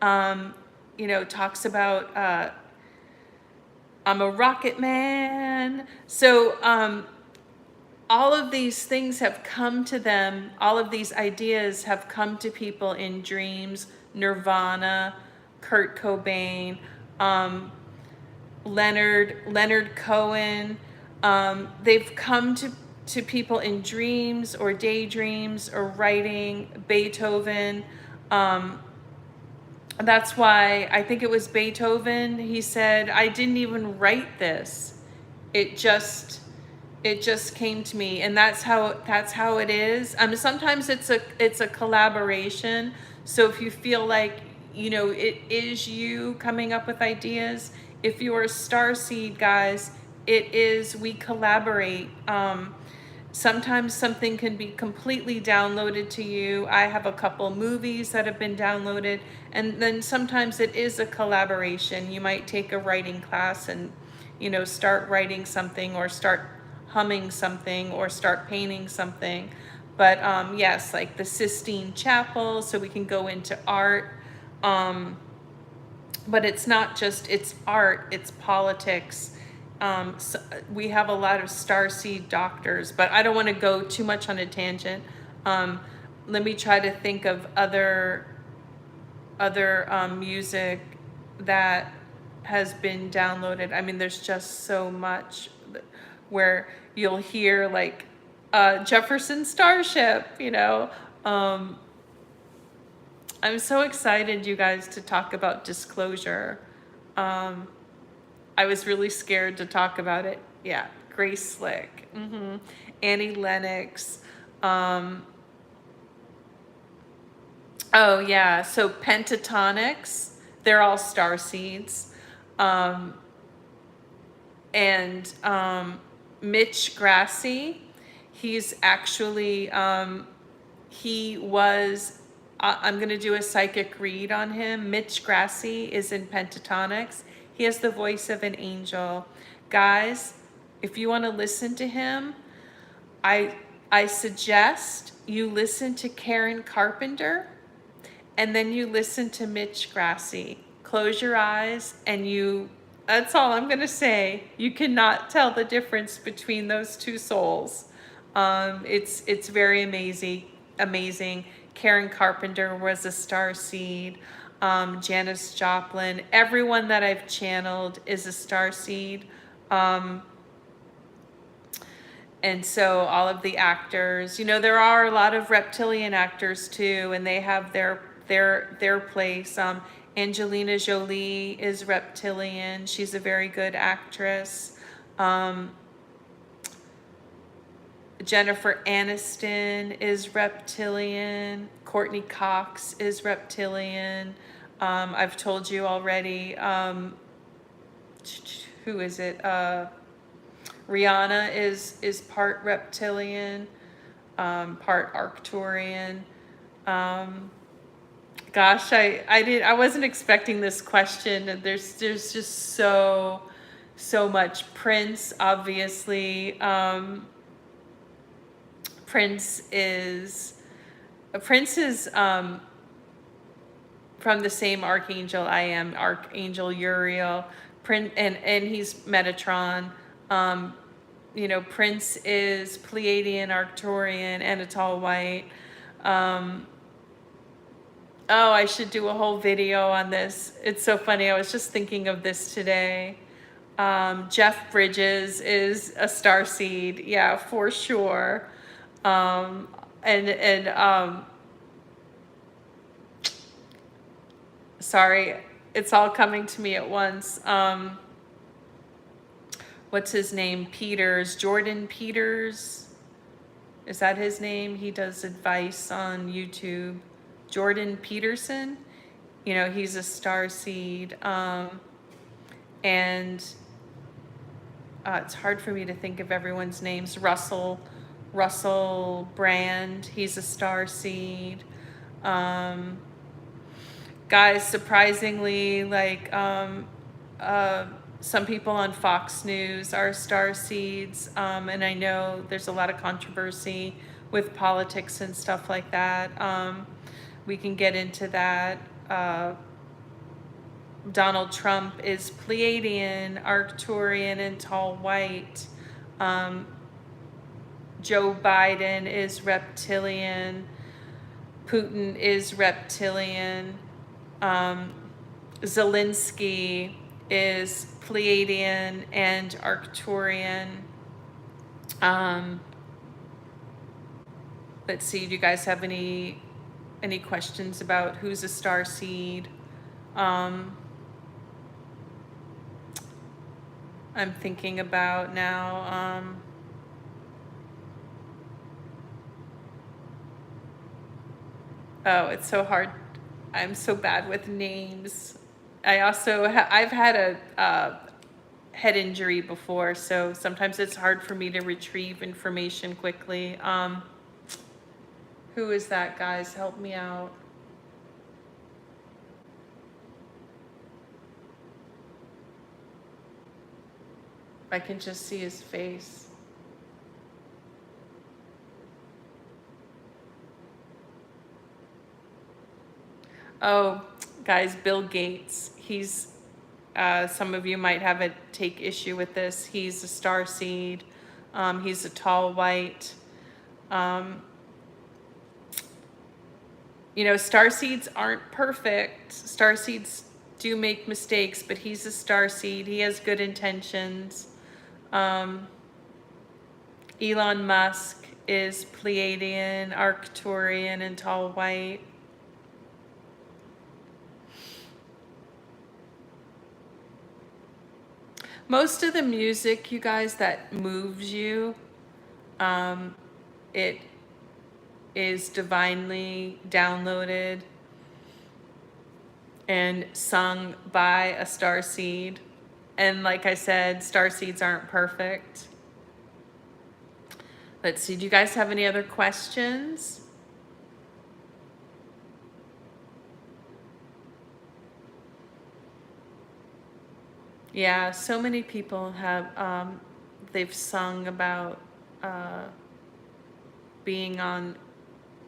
talks about I'm a rocket man. So all of these things have come to them. All of these ideas have come to people in dreams. Nirvana, Kurt Cobain, Leonard Cohen. They've come to people in dreams or daydreams or writing. Beethoven. That's why I think it was Beethoven. He said, I didn't even write this. It just came to me. And that's how it is. Sometimes it's a collaboration. So if you feel like, it is you coming up with ideas, if you're a starseed, guys, we collaborate. Sometimes something can be completely downloaded to you. I have a couple movies that have been downloaded, and then sometimes it is a collaboration. You might take a writing class and, start writing something, or start humming something or start painting something. But yes, like the Sistine Chapel, so we can go into art. But it's not just, it's art, it's politics. So we have a lot of starseed doctors, but I don't want to go too much on a tangent. Let me try to think of other music that has been downloaded. I mean, there's just so much where you'll hear like Jefferson Starship, you know. I'm so excited, you guys, to talk about disclosure. I was really scared to talk about it. Yeah, Grace Slick, Annie Lennox. Oh yeah, so pentatonics, they're all starseeds. And Mitch Grassi, he's actually, he was, I'm going to do a psychic read on him. Mitch Grassi is in pentatonics. He has the voice of an angel. Guys, if you want to listen to him, I suggest you listen to Karen Carpenter and then you listen to Mitch Grassi. Close your eyes and that's all I'm gonna say. You cannot tell the difference between those two souls. It's very amazing. Karen Carpenter was a starseed. Janis Joplin, everyone that I've channeled is a starseed. And so all of the actors, you know, there are a lot of reptilian actors too, and they have their place. Angelina Jolie is reptilian. She's a very good actress. Jennifer Aniston is reptilian. Courtney Cox is reptilian. I've told you already. Who is it? Rihanna is part reptilian, part Arcturian. Gosh, I wasn't expecting this question. There's just so much. Prince, obviously. Prince is from the same archangel I am, Archangel Uriel. And he's Metatron. You know, Prince is Pleiadian, Arcturian, Anatole White. Oh, I should do a whole video on this. It's so funny. I was just thinking of this today. Jeff Bridges is a starseed. Yeah, for sure. Sorry, it's all coming to me at once. What's his name? Jordan Peters. Is that his name? He does advice on YouTube. Jordan Peterson, you know, he's a starseed. And it's hard for me to think of everyone's names. Russell Brand, he's a starseed. Guys, surprisingly, like some people on Fox News are starseeds, and I know there's a lot of controversy with politics and stuff like that. We can get into that. Donald Trump is Pleiadian, Arcturian, and tall white. Joe Biden is reptilian. Putin is reptilian. Zelensky is Pleiadian and Arcturian. Let's see, do you guys have any questions about who's a starseed? I'm thinking about now. Oh, it's so hard. I'm so bad with names. I also I've had a head injury before, so sometimes it's hard for me to retrieve information quickly. Who is that, guys? Help me out. I can just see his face. Oh, guys, Bill Gates. He's, some of you might have a take issue with this. He's a starseed. He's a tall white. You know, starseeds aren't perfect. Starseeds do make mistakes, but he's a starseed. He has good intentions. Elon Musk is Pleiadian, Arcturian, and tall white. Most of the music, you guys, that moves you, it is divinely downloaded and sung by a starseed. And like I said, starseeds aren't perfect. Let's see, do you guys have any other questions? Yeah, so many people have, they've sung about being on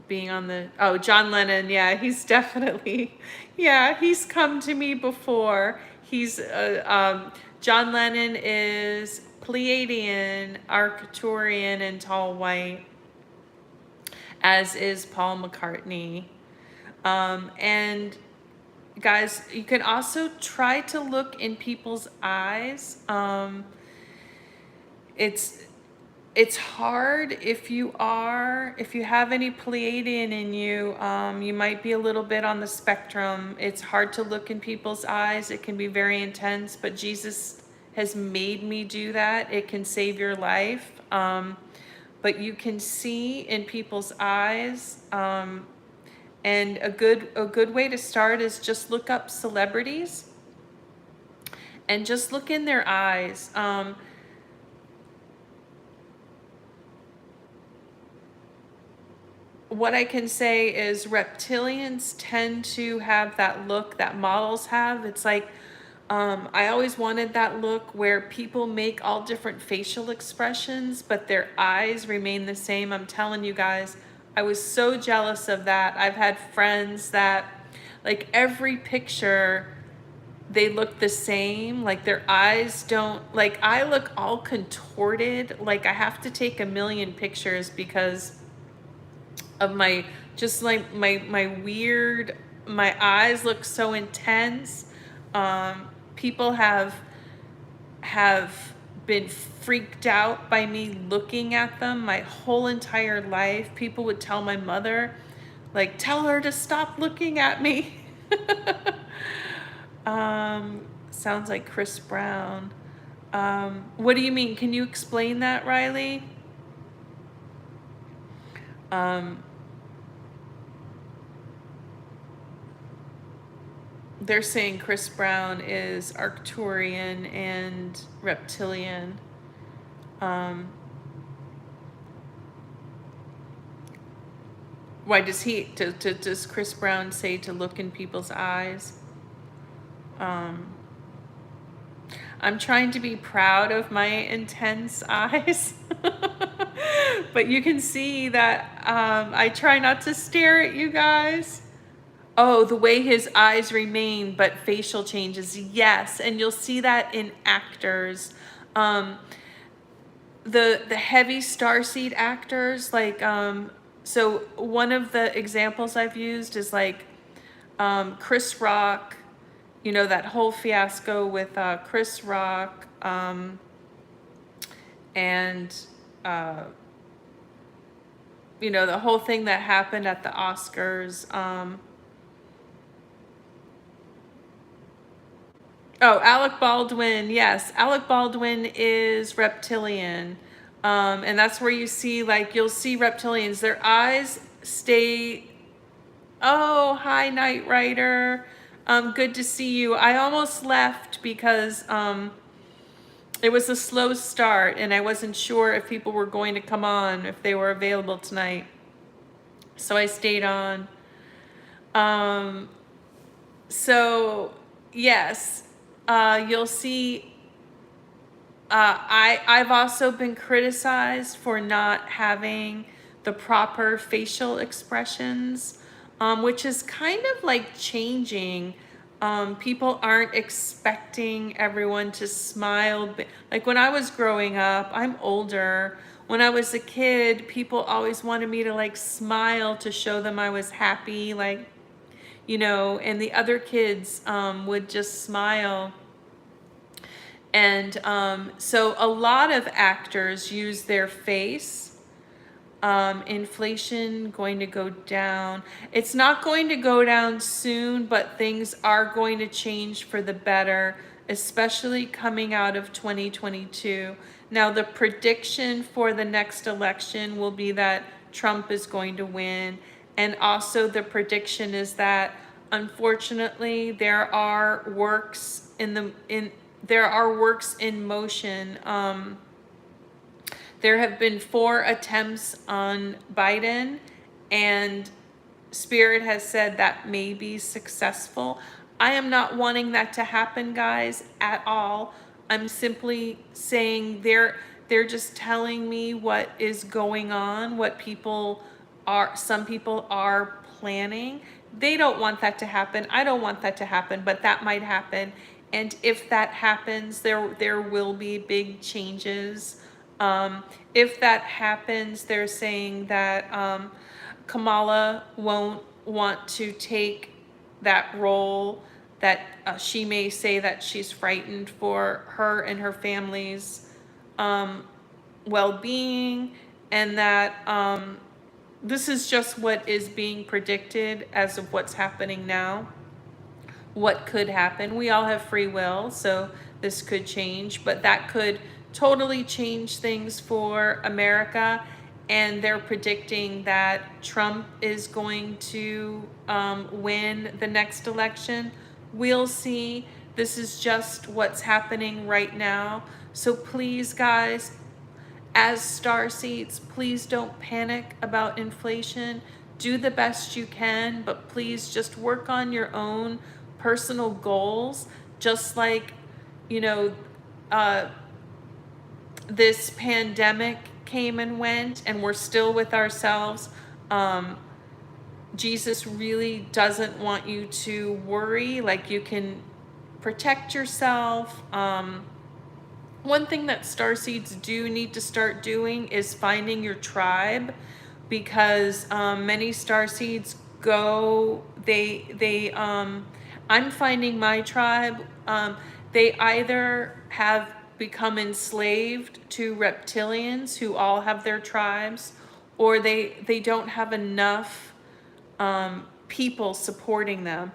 the, oh, John Lennon, yeah, he's definitely, yeah, he's come to me before. He's, John Lennon is Pleiadian, Arcturian, and tall white, as is Paul McCartney. And guys, you can also try to look in people's eyes. It's hard if you have any Pleiadian in you, you might be a little bit on the spectrum. It's hard to look in people's eyes. It can be very intense, but Jesus has made me do that. It can save your life. But you can see in people's eyes, and a good way to start is just look up celebrities and just look in their eyes. What I can say is reptilians tend to have that look that models have. It's like, I always wanted that look where people make all different facial expressions, but their eyes remain the same. I'm telling you guys, I was so jealous of that. I've had friends that, like, every picture, they look the same. Like, their eyes don't, like, I look all contorted. Like, I have to take a million pictures because of my, just like my weird, my eyes look so intense. People have been freaked out by me looking at them my whole entire life. People would tell my mother, like, tell her to stop looking at me. Sounds like Chris Brown. What do you mean? Can you explain that, Riley? They're saying Chris Brown is Arcturian and reptilian. Why does does Chris Brown say to look in people's eyes? I'm trying to be proud of my intense eyes. But you can see that I try not to stare at you guys. Oh, the way his eyes remain, but facial changes. Yes, and you'll see that in actors. The heavy starseed actors, like, so one of the examples I've used is like Chris Rock, you know, that whole fiasco with Chris Rock, and you know, the whole thing that happened at the Oscars. Oh, Alec Baldwin. Yes, Alec Baldwin is reptilian. And that's where you see, like, you'll see reptilians. Their eyes stay. Oh, hi, Knight Rider. Good to see you. I almost left because it was a slow start and I wasn't sure if people were going to come on, if they were available tonight. So I stayed on. So, yes. You'll see, I've also been criticized for not having the proper facial expressions. which is kind of like changing. People aren't expecting everyone to smile. Like when I was growing up, I'm older. When I was a kid, people always wanted me to like smile to show them I was happy, like, and the other kids would just smile. And so a lot of actors use their face. Inflation going to go down. It's not going to go down soon, but things are going to change for the better, especially coming out of 2022. Now, the prediction for the next election will be that Trump is going to win. And also the prediction is that unfortunately there are works in motion. There have been 4 attempts on Biden, and Spirit has said that may be successful. I am not wanting that to happen, guys, at all. I'm simply saying they're just telling me what is going on, what some people are planning. They don't want that to happen. I don't want that to happen, but that might happen. And if that happens, there will be big changes. If that happens, they're saying that Kamala won't want to take that role, that she may say that she's frightened for her and her family's well-being, and that this is just what is being predicted as of what's happening now. What could happen? We all have free will, so this could change, but that could totally change things for America. And they're predicting that Trump is going to win the next election. We'll see. This is just what's happening right now. So please, guys, as Starseeds, please don't panic about inflation. Do the best you can, but please just work on your own personal goals. Just like, this pandemic came and went, and we're still with ourselves. Jesus really doesn't want you to worry. Like, you can protect yourself. One thing that Starseeds do need to start doing is finding your tribe, because many Starseeds I'm finding my tribe, they either have become enslaved to reptilians who all have their tribes, or they don't have enough people supporting them.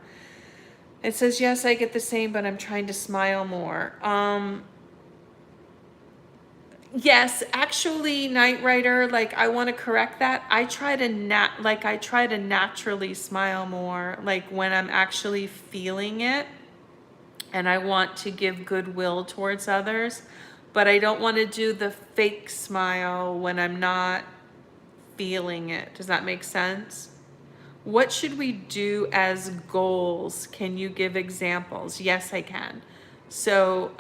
It says, yes, I get the same, but I'm trying to smile more. Yes, actually, Night Rider, like, I want to correct that. I try to naturally smile more, like when I'm actually feeling it, and I want to give goodwill towards others, but I don't want to do the fake smile when I'm not feeling it. Does that make sense? What should we do as goals? Can you give examples? Yes, I can. So,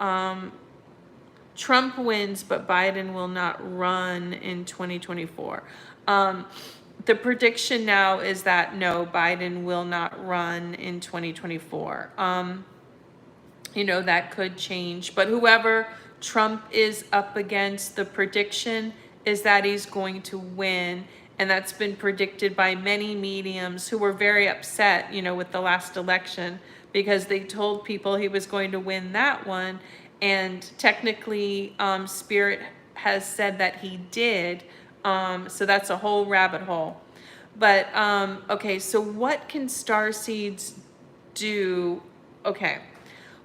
Trump wins, but Biden will not run in 2024. The prediction now is that no, Biden will not run in 2024. That could change, but whoever Trump is up against, the prediction is that he's going to win. And that's been predicted by many mediums who were very upset, with the last election, because they told people he was going to win that one. And technically, Spirit has said that he did. So that's a whole rabbit hole. But, okay, so what can Starseeds do? Okay,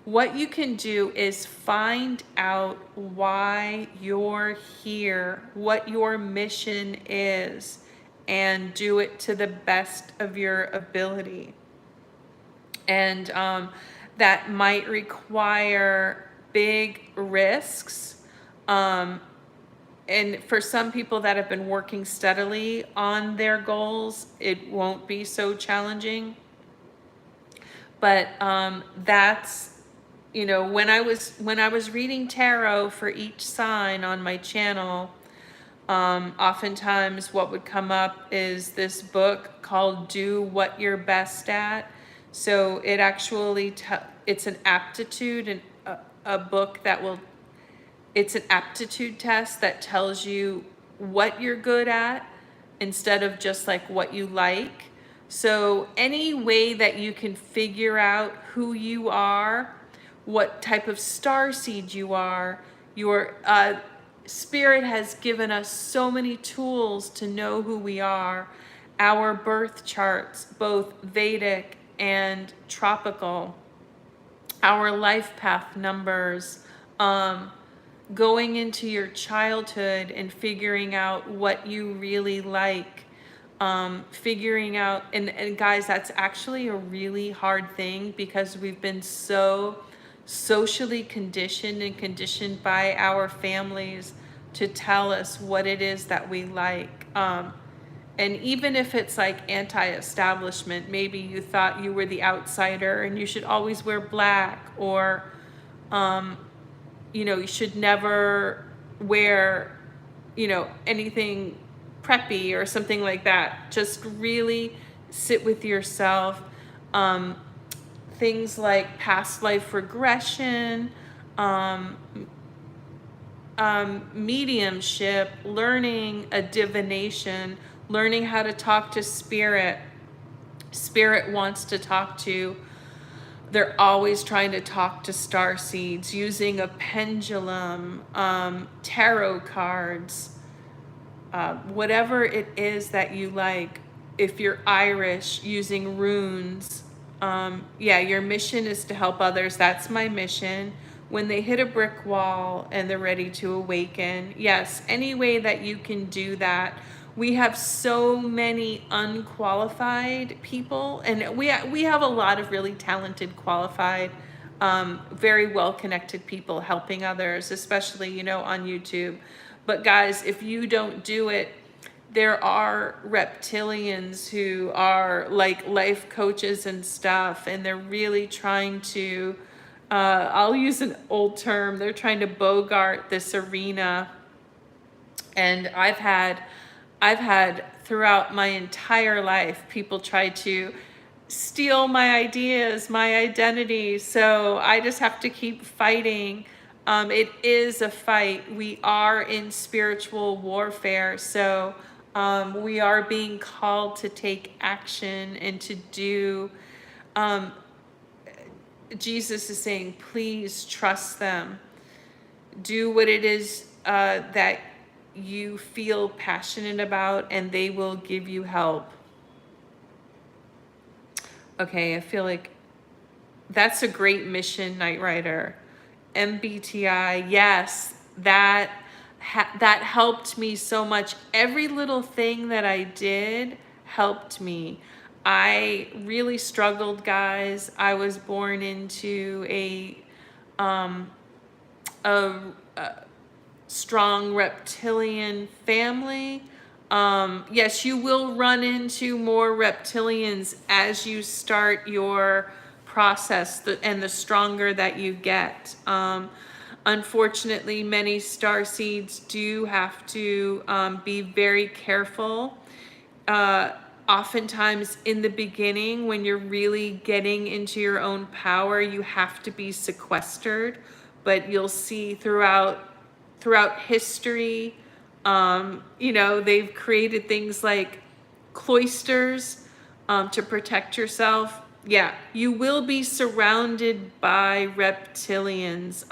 what you can do is find out why you're here, what your mission is, and do it to the best of your ability. And that might require big risks. And for some people that have been working steadily on their goals, it won't be so challenging. But that's, when I was reading tarot for each sign on my channel, Oftentimes what would come up is this book called Do What You're Best At. So it actually, it's an aptitude and a book that will, it's an aptitude test that tells you what you're good at instead of just like what you like. So any way that you can figure out who you are, what type of star seed you are, your Spirit has given us so many tools to know who we are. Our birth charts, both Vedic and tropical, our life path numbers, going into your childhood and figuring out what you really like, figuring out, and guys, that's actually a really hard thing because we've been so socially conditioned and conditioned by our families to tell us what it is that we like. And even if it's like anti-establishment, maybe you thought you were the outsider and you should always wear black, or you know, you should never wear, you know, anything preppy or something like that. Just really sit with yourself. Things like past life regression, mediumship, learning a divination, learning how to talk to spirit. Spirit wants to talk to, they're always trying to talk to star seeds using a pendulum, tarot cards, whatever it is that you like. If you're Irish, using runes. Yeah, your mission is to help others. That's my mission. When they hit a brick wall and they're ready to awaken, yes, any way that you can do that. We have so many unqualified people, and we have a lot of really talented, qualified, very well-connected people helping others, especially, you know, on YouTube. But guys, if you don't do it, there are reptilians who are like life coaches and stuff, and they're really trying to, I'll use an old term, they're trying to bogart this arena. And I've had throughout my entire life, people try to steal my ideas, my identity. So I just have to keep fighting. It is a fight. We are in spiritual warfare. So we are being called to take action and to do. Jesus is saying, please trust them. Do what it is that you feel passionate about, and they will give you help. Okay, I feel like that's a great mission, Knight Rider. MBTI, yes, that helped me so much. Every little thing that I did helped me. I really struggled, guys. I was born into a strong reptilian family. Yes, you will run into more reptilians as you start your process, and the stronger that you get. Unfortunately, many star seeds do have to be very careful. Oftentimes in the beginning, when you're really getting into your own power, you have to be sequestered. But you'll see throughout history, you know, they've created things like cloisters to protect yourself. Yeah, you will be surrounded by reptilians.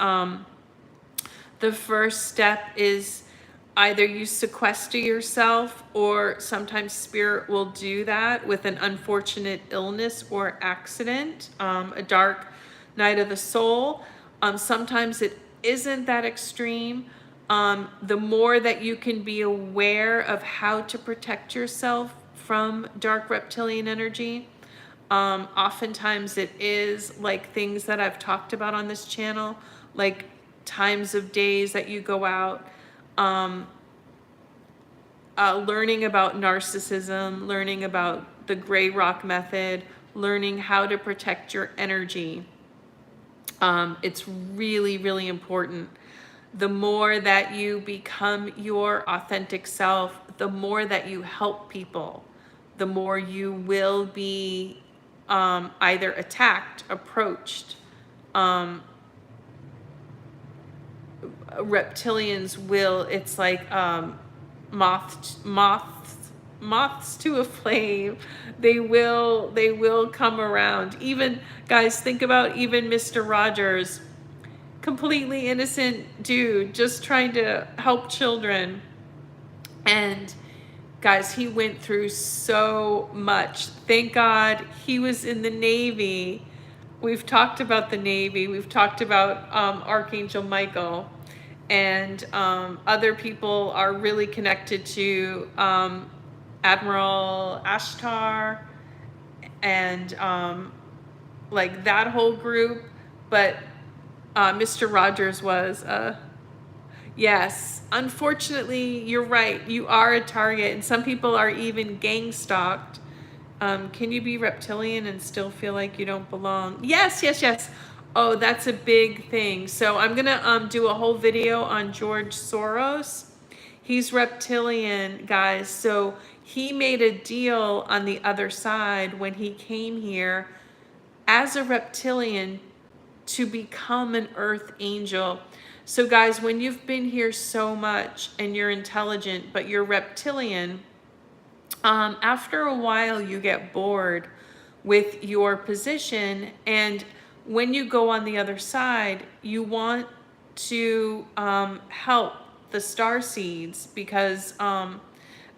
The first step is either you sequester yourself, or sometimes spirit will do that with an unfortunate illness or accident, a dark night of the soul. Sometimes it isn't that extreme. The more that you can be aware of how to protect yourself from dark reptilian energy, oftentimes it is like things that I've talked about on this channel, like times of days that you go out, learning about narcissism, learning about the gray rock method, learning how to protect your energy. It's really, really important. The more that you become your authentic self, the more that you help people, the more you will be either attacked, approached. Reptilians will, it's like moths to a flame. They will come around. Even, guys, think about even Mr. Rogers, completely innocent dude just trying to help children. And guys, he went through so much. Thank God he was in the Navy. We've talked about the Navy. We've talked about Archangel Michael. And other people are really connected to Admiral Ashtar and like that whole group. But Mr. Rogers was, yes, unfortunately, you're right. You are a target, and some people are even gang stalked. Can you be reptilian and still feel like you don't belong? Yes, yes, yes. Oh, that's a big thing. So I'm gonna do a whole video on George Soros. He's reptilian, guys. So he made a deal on the other side when he came here as a reptilian to become an earth angel. So guys, when you've been here so much and you're intelligent, but you're reptilian, after a while you get bored with your position, and when you go on the other side, you want to help the Starseeds, because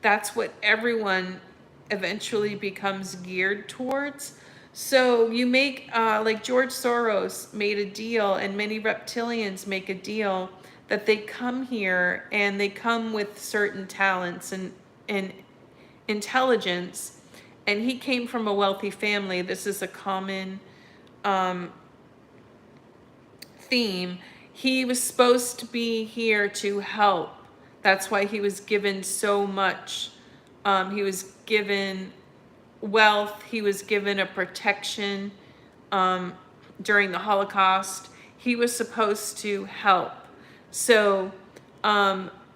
that's what everyone eventually becomes geared towards. So you make, like George Soros made a deal, and many reptilians make a deal that they come here and they come with certain talents and intelligence. And he came from a wealthy family. This is a common theme. He was supposed to be here to help. That's why he was given so much. He was given wealth. He was given a protection during the Holocaust. He was supposed to help. So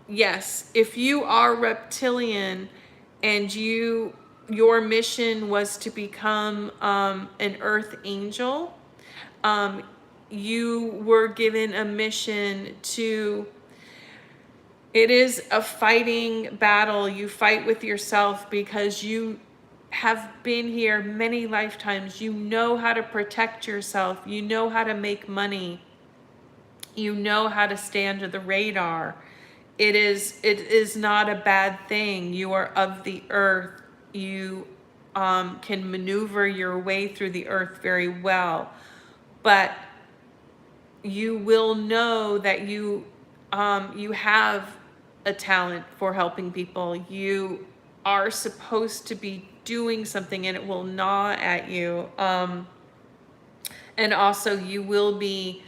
yes, if you are reptilian and your mission was to become an earth angel, you were given a mission to, it is a fighting battle. You fight with yourself because you have been here many lifetimes. You know how to protect yourself. You know how to make money. You know how to stay under the radar. It is not a bad thing. You are of the earth. You can maneuver your way through the earth very well. But you will know that you have a talent for helping people. You are supposed to be doing something, and it will gnaw at you. And also you will be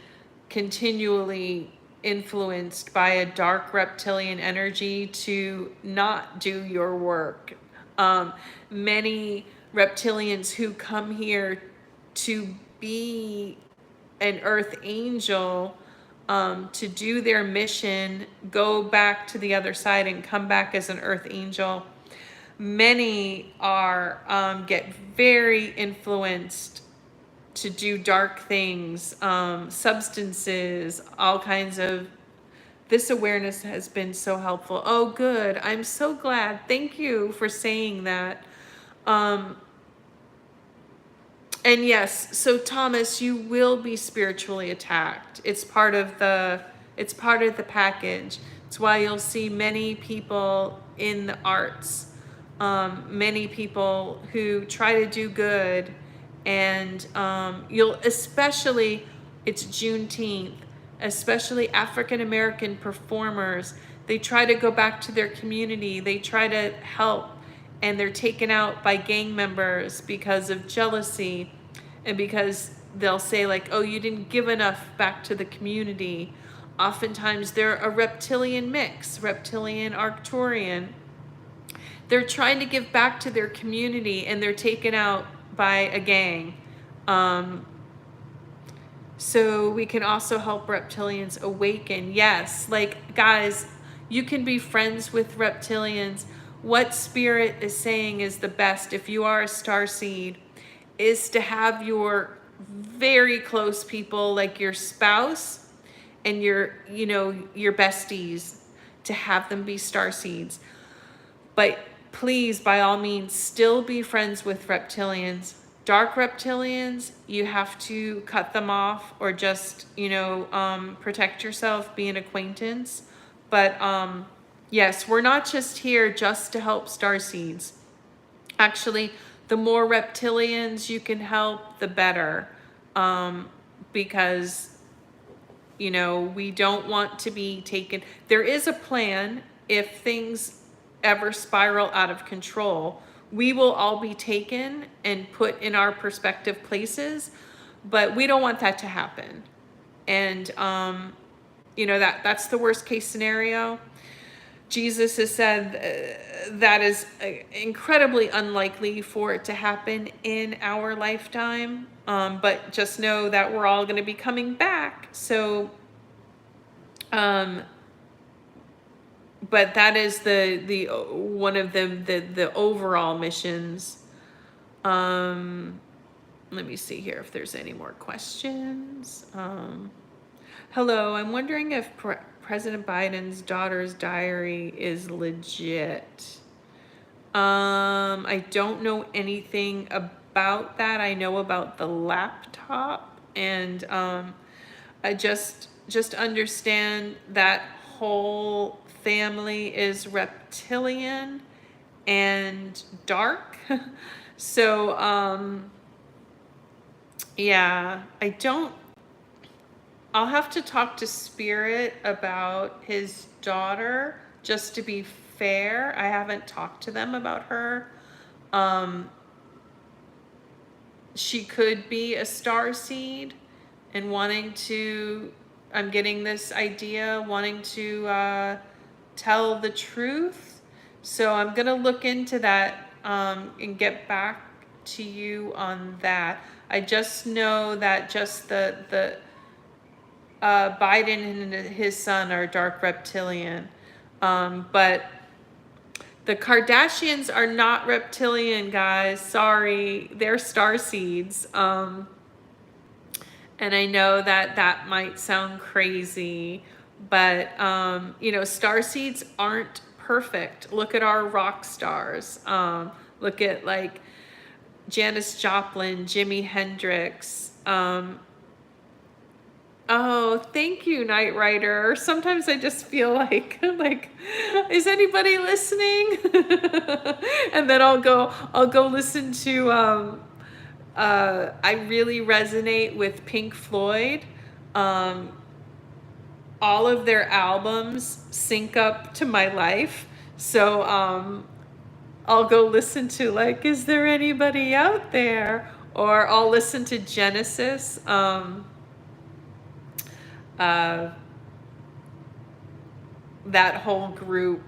continually influenced by a dark reptilian energy to not do your work. Many reptilians who come here to be an earth angel, to do their mission, go back to the other side and come back as an earth angel. Many are get very influenced to do dark things, substances, all kinds of. This awareness has been so helpful. Oh, good. I'm so glad. Thank you for saying that. And yes, so Thomas, you will be spiritually attacked. It's part of the package. It's why you'll see many people in the arts, many people who try to do good, and you'll especially, it's Juneteenth, especially African American performers. They try to go back to their community. They try to help, and they're taken out by gang members because of jealousy, and because they'll say like, oh, you didn't give enough back to the community. Oftentimes they're a reptilian mix, reptilian, Arcturian. They're trying to give back to their community, and they're taken out by a gang. so we can also help reptilians awaken. Yes, like guys, you can be friends with reptilians. What spirit is saying is the best, if you are a star seed, is to have your very close people, like your spouse and your, you know, your besties, to have them be star seeds. But please, by all means, still be friends with reptilians. Dark reptilians, you have to cut them off, or just, you know, protect yourself, be an acquaintance. But yes, we're not just here just to help starseeds. Actually, the more reptilians you can help, the better. Because, you know, we don't want to be taken. There is a plan. If things ever spiral out of control, we will all be taken and put in our prospective places, but we don't want that to happen. And you know, that's the worst case scenario. Jesus has said that is incredibly unlikely for it to happen in our lifetime. But just know that we're all going to be coming back. So, but that is the one of the overall missions. Let me see here if there's any more questions. Hello, I'm wondering if President Biden's daughter's diary is legit. I don't know anything about that. I know about the laptop, and I just understand that whole family is reptilian and dark. So yeah, I'll have to talk to Spirit about his daughter, just to be fair. I haven't talked to them about her. She could be a star seed and wanting to, I'm getting this idea, wanting to tell the truth. So I'm going to look into that and get back to you on that. I just know that just the Biden and his son are dark reptilian. But the Kardashians are not reptilian, guys. Sorry, they're starseeds. And I know that that might sound crazy, but you know, starseeds aren't perfect. Look at our rock stars. Look at like Janis Joplin, Jimi Hendrix. Oh, thank you, Night Rider. Sometimes I just feel like is anybody listening? And then I'll go listen to I really resonate with Pink Floyd. All of their albums sync up to my life. So I'll go listen to like, is there anybody out there? Or I'll listen to Genesis. That whole group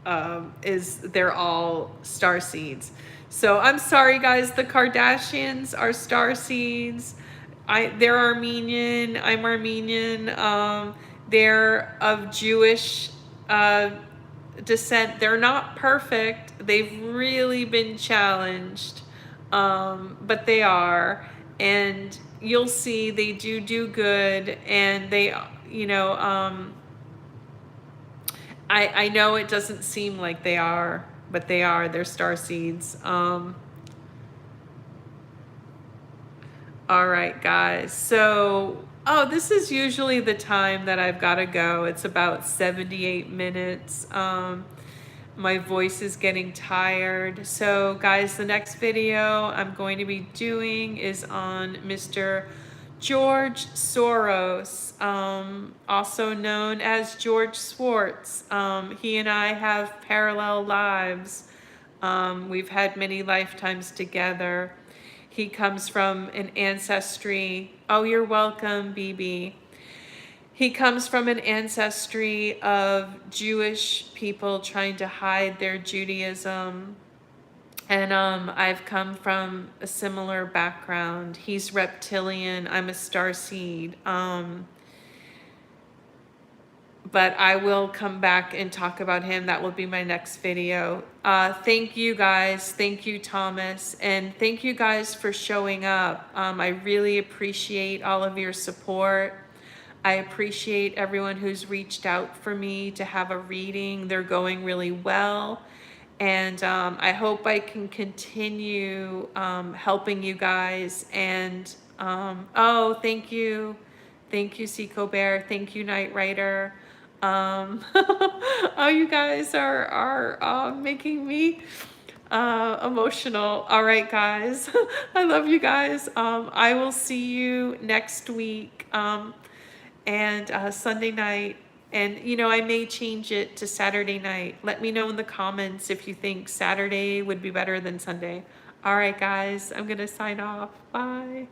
they're all starseeds. So I'm sorry, guys. The Kardashians are starseeds. They're Armenian. I'm Armenian. They're of Jewish descent. They're not perfect. They've really been challenged, but they are. And you'll see they do good, and they, you know, I know it doesn't seem like they are, but they are. They're starseeds. All right, guys. So, oh, this is usually the time that I've got to go. It's about 78 minutes. My voice is getting tired. So, guys, the next video I'm going to be doing is on Mr. George Soros, also known as George Swartz. He and I have parallel lives. We've had many lifetimes together. He comes from an ancestry. Oh, you're welcome, BB. He comes from an ancestry of Jewish people trying to hide their Judaism. And I've come from a similar background. He's reptilian, I'm a starseed. But I will come back and talk about him. That will be my next video. Thank you guys. Thank you, Thomas. And thank you guys for showing up. I really appreciate all of your support. I appreciate everyone who's reached out for me to have a reading. They're going really well. And I hope I can continue helping you guys. And oh, thank you. Thank you, Seco Bear. Thank you, Night Rider. Oh, you guys are making me emotional. All right, guys. I love you guys. I will see you next week and Sunday night. And, you know, I may change it to Saturday night. Let me know in the comments if you think Saturday would be better than Sunday. All right, guys. I'm going to sign off. Bye.